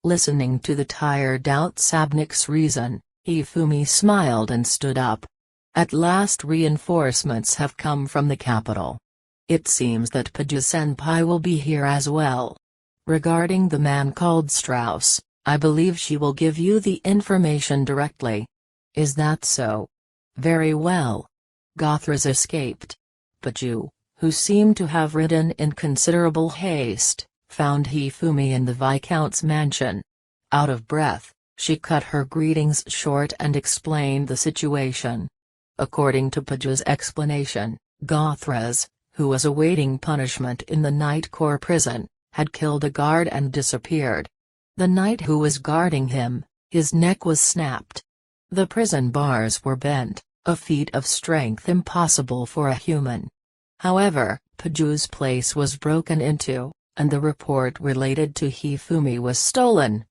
Listening to the tired out Sabnik's reason, Hifumi smiled and stood up. At last reinforcements have come from the capital. It seems that Paju-senpai will be here as well. Regarding the man called Strauss, I believe she will give you the information directly. Is that so? Very well. Gothras escaped. Paju, who seemed to have ridden in considerable haste, found Hifumi in the Viscount's mansion. Out of breath, she cut her greetings short and explained the situation. According to Paju's explanation, Gothras, who was awaiting punishment in the Night Corps prison, had killed a guard and disappeared. The knight who was guarding him, his neck was snapped. The prison bars were bent, a feat of strength impossible for a human. However, Paju's place was broken into, and the report related to Hifumi was stolen.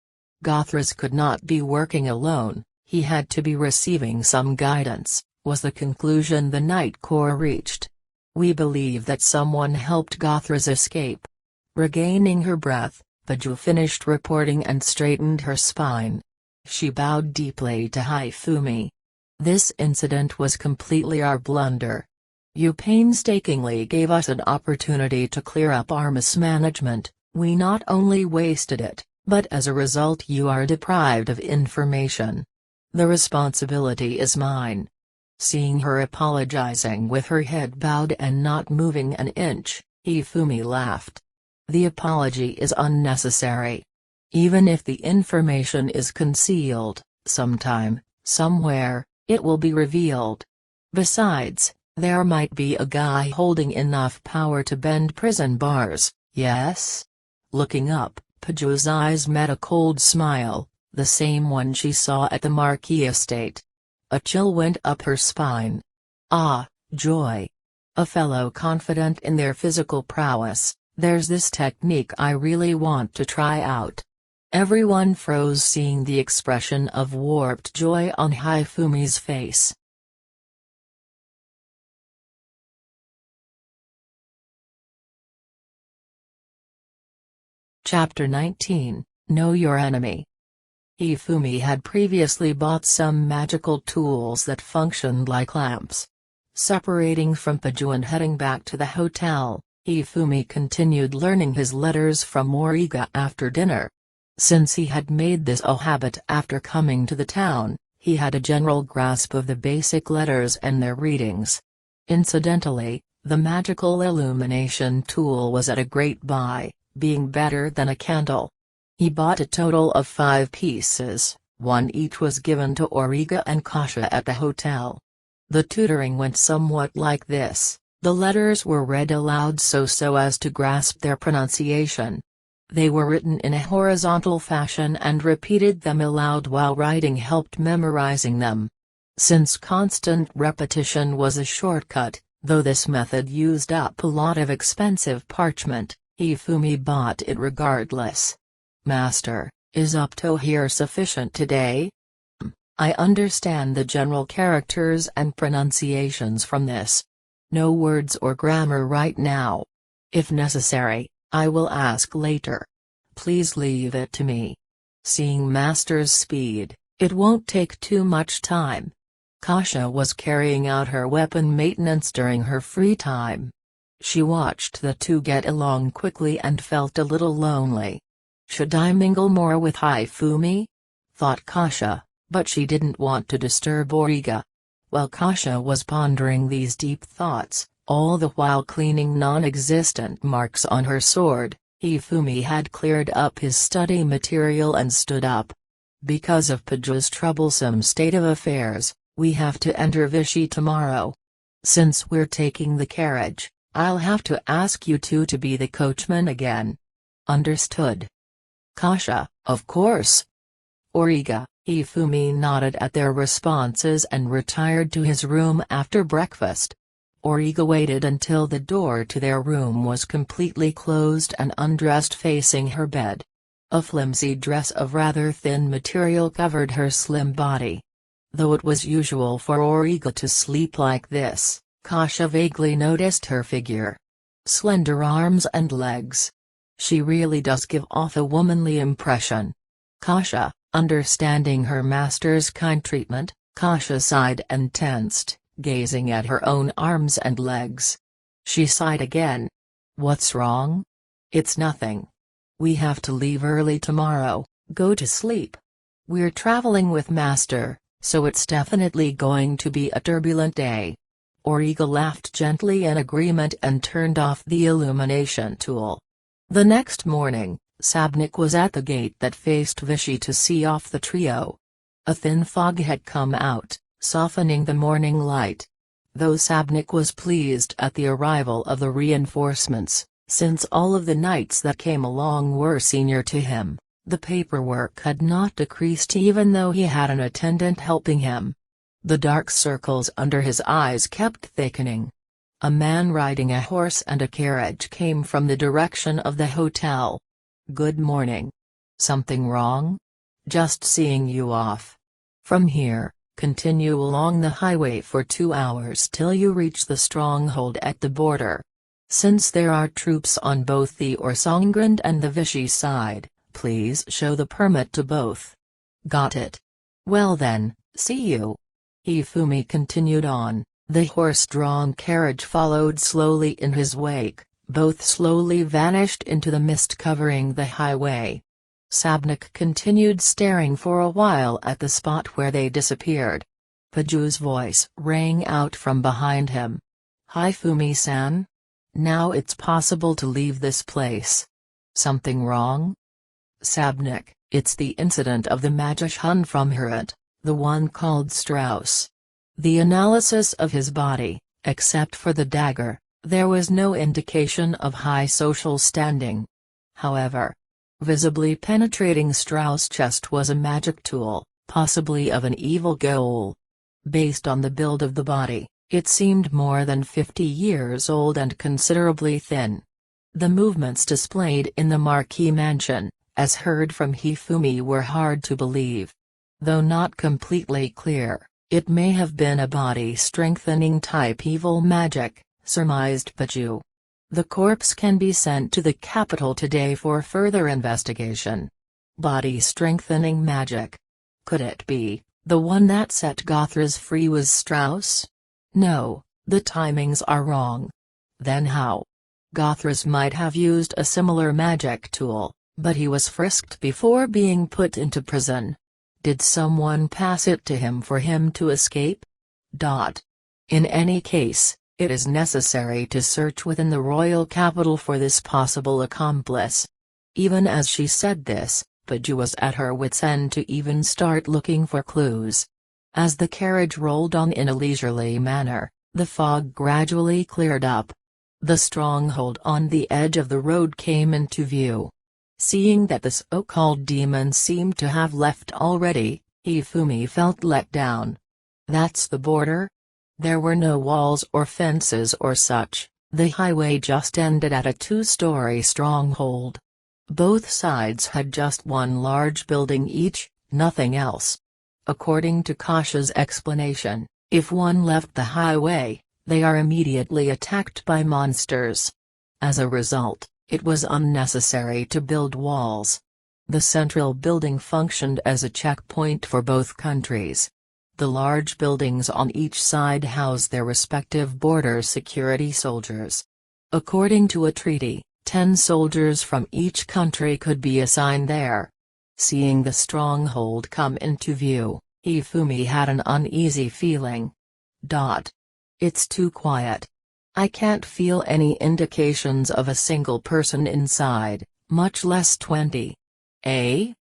Gothras could not be working alone, he had to be receiving some guidance, was the conclusion the Night Corps reached. We believe that someone helped Gothras escape. Regaining her breath, Paju finished reporting and straightened her spine. She bowed deeply to Hifumi. This incident was completely our blunder. You painstakingly gave us an opportunity to clear up our mismanagement, we not only wasted it, but as a result you are deprived of information. The responsibility is mine. Seeing her apologizing with her head bowed and not moving an inch, Hifumi laughed. The apology is unnecessary. Even if the information is concealed, sometime, somewhere, it will be revealed. Besides, there might be a guy holding enough power to bend prison bars, yes? Looking up, Paju's eyes met a cold smile, the same one she saw at the Marquis estate. A chill went up her spine. Ah, joy! A fellow confident in their physical prowess, there's this technique I really want to try out. Everyone froze seeing the expression of warped joy on Hifumi's face. Chapter 19, Know Your Enemy. Hifumi had previously bought some magical tools that functioned like lamps. Separating from Paju and heading back to the hotel, Hifumi continued learning his letters from Origa after dinner. Since he had made this a habit after coming to the town, he had a general grasp of the basic letters and their readings. Incidentally, the magical illumination tool was at a great buy, being better than a candle. He bought a total of 5 pieces, one each was given to Origa and Kasha at the hotel. The tutoring went somewhat like this, the letters were read aloud so as to grasp their pronunciation. They were written in a horizontal fashion and repeated them aloud while writing helped memorizing them. Since constant repetition was a shortcut, though this method used up a lot of expensive parchment, Hifumi bought it regardless. Master, is up to here sufficient today? I understand the general characters and pronunciations from this. No words or grammar right now. If necessary, I will ask later. Please leave it to me. Seeing Master's speed, it won't take too much time. Kasha was carrying out her weapon maintenance during her free time. She watched the two get along quickly and felt a little lonely. Should I mingle more with Hifumi? Thought Kasha, but she didn't want to disturb Origa. While Kasha was pondering these deep thoughts, all the while cleaning non-existent marks on her sword, Hifumi had cleared up his study material and stood up. Because of Paju's troublesome state of affairs, we have to enter Vichy tomorrow. Since we're taking the carriage, I'll have to ask you two to be the coachman again. Understood? Kasha, of course. Origa, Hifumi nodded at their responses and retired to his room after breakfast. Origa waited until the door to their room was completely closed and undressed facing her bed. A flimsy dress of rather thin material covered her slim body. Though it was usual for Origa to sleep like this, Kasha vaguely noticed her figure. Slender arms and legs. She really does give off a womanly impression. Kasha, understanding her master's kind treatment, Kasha sighed and tensed, gazing at her own arms and legs. She sighed again. What's wrong? It's nothing. We have to leave early tomorrow. Go to sleep. We're traveling with master, so it's definitely going to be a turbulent day. Origa laughed gently in agreement and turned off the illumination tool. The next morning, Sabnik was at the gate that faced Vichy to see off the trio. A thin fog had come out, softening the morning light. Though Sabnik was pleased at the arrival of the reinforcements, since all of the knights that came along were senior to him, the paperwork had not decreased even though he had an attendant helping him. The dark circles under his eyes kept thickening. A man riding a horse and a carriage came from the direction of the hotel. Good morning. Something wrong? Just seeing you off. From here, continue along the highway for 2 hours till you reach the stronghold at the border. Since there are troops on both the Orsongrand and the Vichy side, please show the permit to both. Got it. Well then, see you. Hifumi continued on. The horse-drawn carriage followed slowly in his wake, both slowly vanished into the mist covering the highway. Sabnik continued staring for a while at the spot where they disappeared. Paju's voice rang out from behind him. Hifumi-san? Now it's possible to leave this place. Something wrong? Sabnik, it's the incident of the magician from Herat, the one called Strauss. The analysis of his body, except for the dagger, there was no indication of high social standing. However, visibly penetrating Strauss' chest was a magic tool, possibly of an evil goal. Based on the build of the body, it seemed more than 50 years old and considerably thin. The movements displayed in the Marquis mansion, as heard from Hifumi, were hard to believe. Though not completely clear, it may have been a body-strengthening type evil magic, surmised Paju. The corpse can be sent to the capital today for further investigation. Body-strengthening magic. Could it be the one that set Gothras free was Strauss? No, the timings are wrong. Then how? Gothras might have used a similar magic tool, but he was frisked before being put into prison. Did someone pass it to him for him to escape? In any case, it is necessary to search within the royal capital for this possible accomplice. Even as she said this, Paju was at her wits' end to even start looking for clues. As the carriage rolled on in a leisurely manner, the fog gradually cleared up. The stronghold on the edge of the road came into view. Seeing that the so-called demons seemed to have left already, Hifumi felt let down. That's the border? There were no walls or fences or such, the highway just ended at a 2-story stronghold. Both sides had just one large building each, nothing else. According to Kasha's explanation, if one left the highway, they are immediately attacked by monsters. As a result, it was unnecessary to build walls. The central building functioned as a checkpoint for both countries. The large buildings on each side housed their respective border security soldiers. According to a treaty, 10 soldiers from each country could be assigned there. Seeing the stronghold come into view, Hifumi had an uneasy feeling. It's too quiet. I can't feel any indications of a single person inside, much less 20. Eh?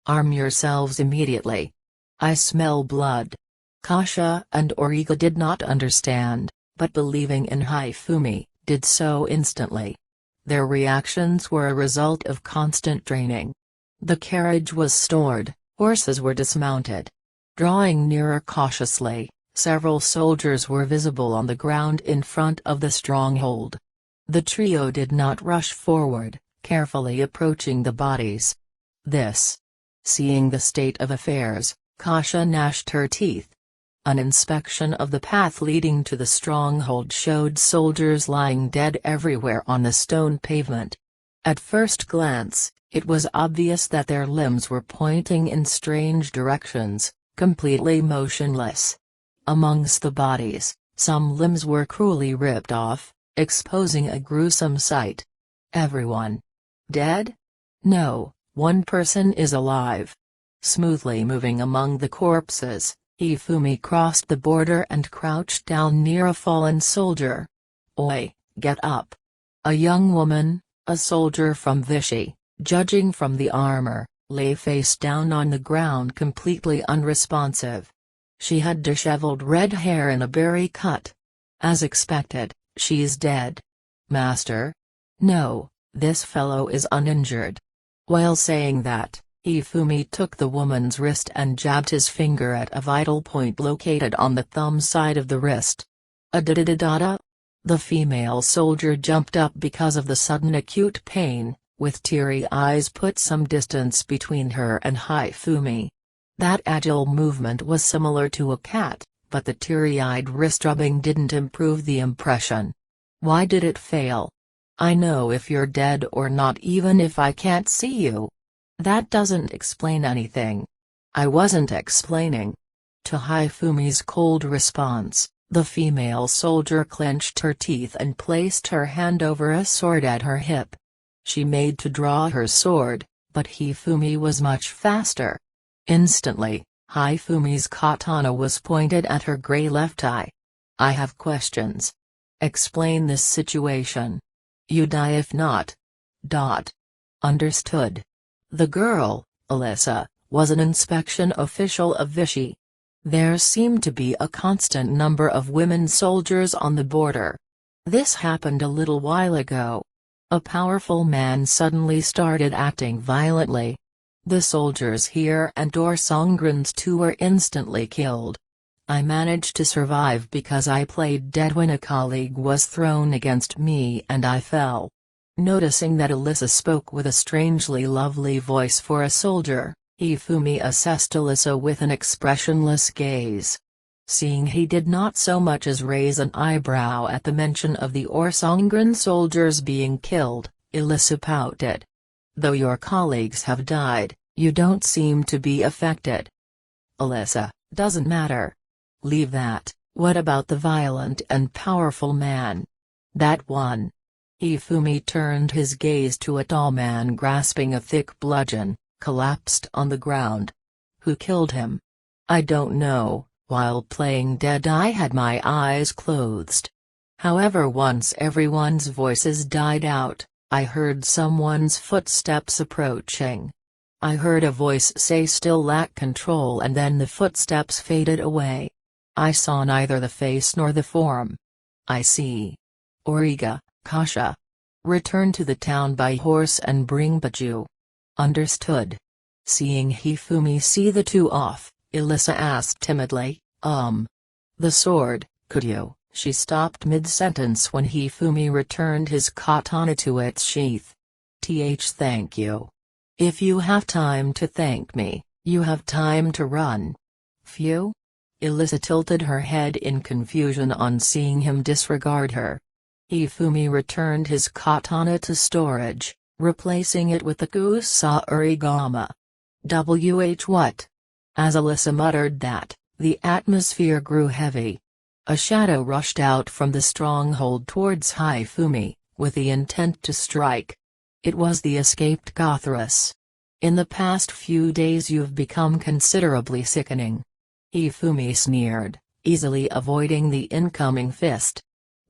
Arm yourselves immediately. I smell blood. Kasha and Origa did not understand, but believing in Hifumi, did so instantly. Their reactions were a result of constant training. The carriage was stored, horses were dismounted. Drawing nearer cautiously, several soldiers were visible on the ground in front of the stronghold. The trio did not rush forward, carefully approaching the bodies. Seeing the state of affairs, Kasha gnashed her teeth. An inspection of the path leading to the stronghold showed soldiers lying dead everywhere on the stone pavement. At first glance, it was obvious that their limbs were pointing in strange directions, completely motionless. Amongst the bodies, some limbs were cruelly ripped off, exposing a gruesome sight. Everyone dead? No, one person is alive. Smoothly moving among the corpses, Hifumi crossed the border and crouched down near a fallen soldier. Oi, get up. A young woman, a soldier from Vichy, judging from the armor, lay face down on the ground completely unresponsive. She had disheveled red hair and a berry cut. As expected, she's dead. Master? No, this fellow is uninjured. While saying that, Hifumi took the woman's wrist and jabbed his finger at a vital point located on the thumb side of the wrist. Da-da-da-da-da. The female soldier jumped up because of the sudden acute pain, with teary eyes put some distance between her and Hifumi. That agile movement was similar to a cat, but the teary-eyed wrist rubbing didn't improve the impression. Why did it fail? I know if you're dead or not even if I can't see you. That doesn't explain anything. I wasn't explaining. To Hifumi's cold response, the female soldier clenched her teeth and placed her hand over a sword at her hip. She made to draw her sword, but Hifumi was much faster. Instantly, Hifumi's katana was pointed at her gray left eye. I have questions. Explain this situation. You die if not. Understood. The girl, Alyssa, was an inspection official of Vichy. There seemed to be a constant number of women soldiers on the border. This happened a little while ago. A powerful man suddenly started acting violently. The soldiers here and Orsongrens too were instantly killed. I managed to survive because I played dead when a colleague was thrown against me and I fell. Noticing that Alyssa spoke with a strangely lovely voice for a soldier, Hifumi assessed Alyssa with an expressionless gaze. Seeing he did not so much as raise an eyebrow at the mention of the Orsongren soldiers being killed, Alyssa pouted. Though your colleagues have died, you don't seem to be affected. Alyssa, doesn't matter. Leave that. What about the violent and powerful man? That one. Hifumi turned his gaze to a tall man grasping a thick bludgeon, collapsed on the ground. Who killed him? I don't know. While playing dead I had my eyes closed. However, once everyone's voices died out, I heard someone's footsteps approaching. I heard a voice say still lack control and then the footsteps faded away. I saw neither the face nor the form. I see. Origa, Kasha. Return to the town by horse and bring Baju. Understood. Seeing Hifumi see the two off, Alyssa asked timidly, The sword, could you? She stopped mid-sentence when Hifumi returned his katana to its sheath. Thank you. If you have time to thank me, you have time to run. Phew? Alyssa tilted her head in confusion on seeing him disregard her. Hifumi returned his katana to storage, replacing it with the Kusa Urigama. What? As Alyssa muttered that, the atmosphere grew heavy. A shadow rushed out from the stronghold towards Hifumi, with the intent to strike. It was the escaped Gothras. In the past few days you've become considerably sickening. Hifumi sneered, easily avoiding the incoming fist.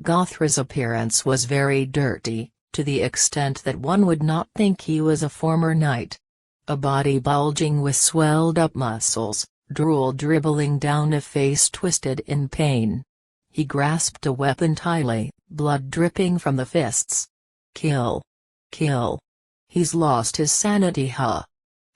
Gothra's appearance was very dirty, to the extent that one would not think he was a former knight. A body bulging with swelled-up muscles, drool dribbling down a face twisted in pain. He grasped a weapon tightly, blood dripping from the fists. Kill. Kill. He's lost his sanity, huh?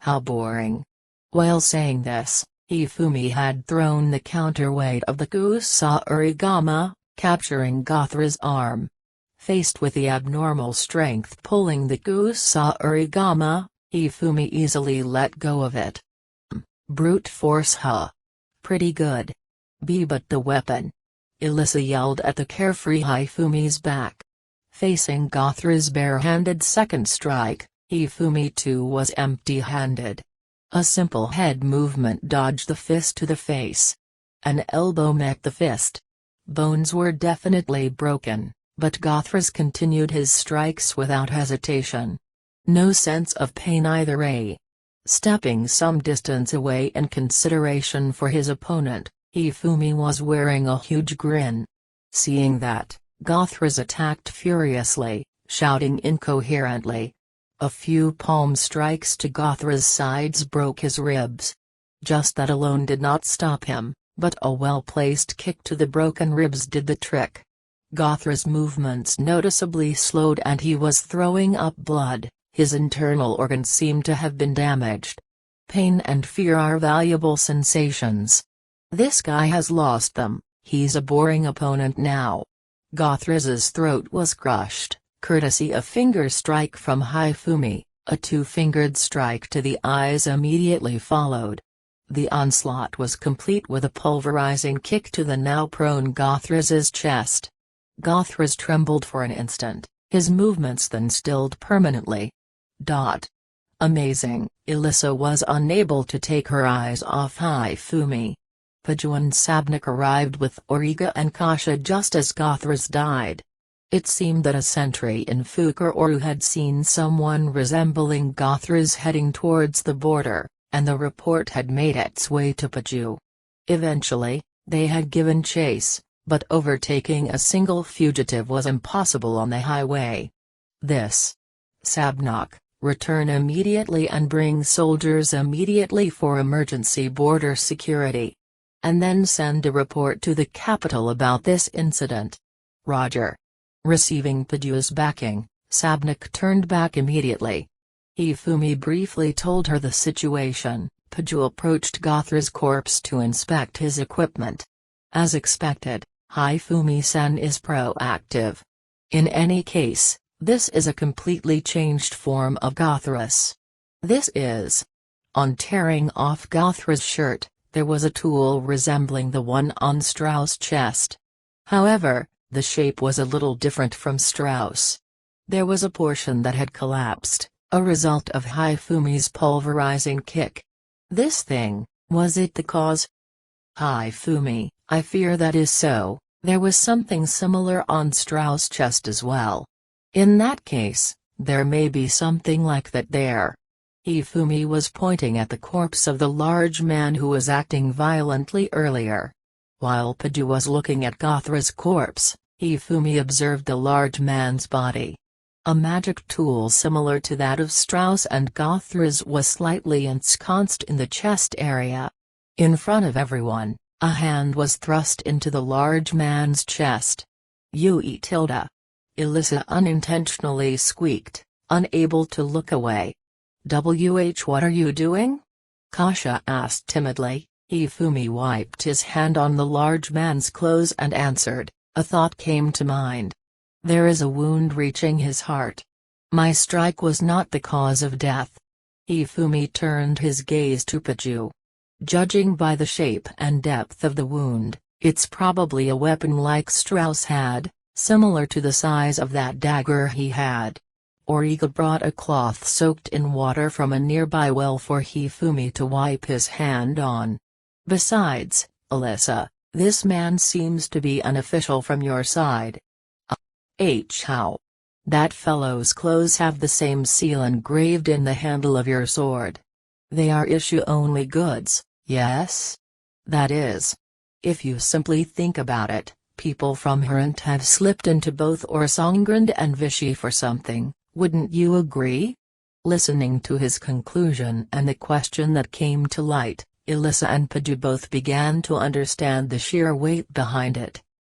How boring. While saying this, Hifumi had thrown the counterweight of the Kusa Urigama, capturing Gothra's arm. Faced with the abnormal strength pulling the Kusa Urigama, Hifumi easily let go of it. Brute force, huh? Pretty good. Be but the weapon. Elissa yelled at the carefree Hifumi's back. Facing Gothra's bare-handed second strike, Hifumi too was empty-handed. A simple head movement dodged the fist to the face. An elbow met the fist. Bones were definitely broken, but Gothras continued his strikes without hesitation. No sense of pain either. Stepping some distance away in consideration for his opponent, Hifumi was wearing a huge grin. Seeing that, Gothras attacked furiously, shouting incoherently. A few palm strikes to Gothra's sides broke his ribs. Just that alone did not stop him, but a well-placed kick to the broken ribs did the trick. Gothra's movements noticeably slowed and he was throwing up blood. His internal organs seemed to have been damaged. Pain and fear are valuable sensations. This guy has lost them, he's a boring opponent now. Gothras's throat was crushed, courtesy a finger strike from Hifumi, a two-fingered strike to the eyes immediately followed. The onslaught was complete with a pulverizing kick to the now prone Gothras's chest. Gothras trembled for an instant, his movements then stilled permanently. Amazing, Elissa was unable to take her eyes off Hifumi. Paju and Sabnik arrived with Origa and Kasha just as Gothras died. It seemed that a sentry in Fukuoka had seen someone resembling Gothras heading towards the border, and the report had made its way to Paju. Eventually, they had given chase, but overtaking a single fugitive was impossible on the highway. Sabnak, return immediately and bring soldiers immediately for emergency border security. And then send a report to the capital about this incident. Roger. Receiving Paju's backing, Sabnik turned back immediately. Hifumi briefly told her the situation. Paju approached Gothra's corpse to inspect his equipment. As expected, Hifumi-san is proactive. In any case, this is a completely changed form of Gothras. This is. On tearing off Gothra's shirt, there was a tool resembling the one on Strauss' chest. However, the shape was a little different from Strauss. There was a portion that had collapsed, a result of Hifumi's pulverizing kick. This thing, was it the cause? Hifumi, I fear that is so. There was something similar on Strauss' chest as well. In that case, there may be something like that there. Hifumi was pointing at the corpse of the large man who was acting violently earlier. While Paju was looking at Gothra's corpse, Hifumi observed the large man's body. A magic tool similar to that of Strauss and Gothra's was slightly ensconced in the chest area. In front of everyone, a hand was thrust into the large man's chest. Yui Tilda. Elissa unintentionally squeaked, unable to look away. What are you doing? Kasha asked timidly. Hifumi wiped his hand on the large man's clothes and answered, a thought came to mind. There is a wound reaching his heart. My strike was not the cause of death. Hifumi turned his gaze to Paju. Judging by the shape and depth of the wound, it's probably a weapon like Strauss had, similar to the size of that dagger he had. Origa brought a cloth soaked in water from a nearby well for Hifumi to wipe his hand on. Besides, Elissa, this man seems to be an official from your side. How? That fellow's clothes have the same seal engraved in the handle of your sword. They are issue-only goods, yes? That is. If you simply think about it, people from Harant have slipped into both Orsangrand and Vichy for something, wouldn't you agree? Listening to his conclusion and the question that came to light, Elisa and Padu both began to understand the sheer weight behind it.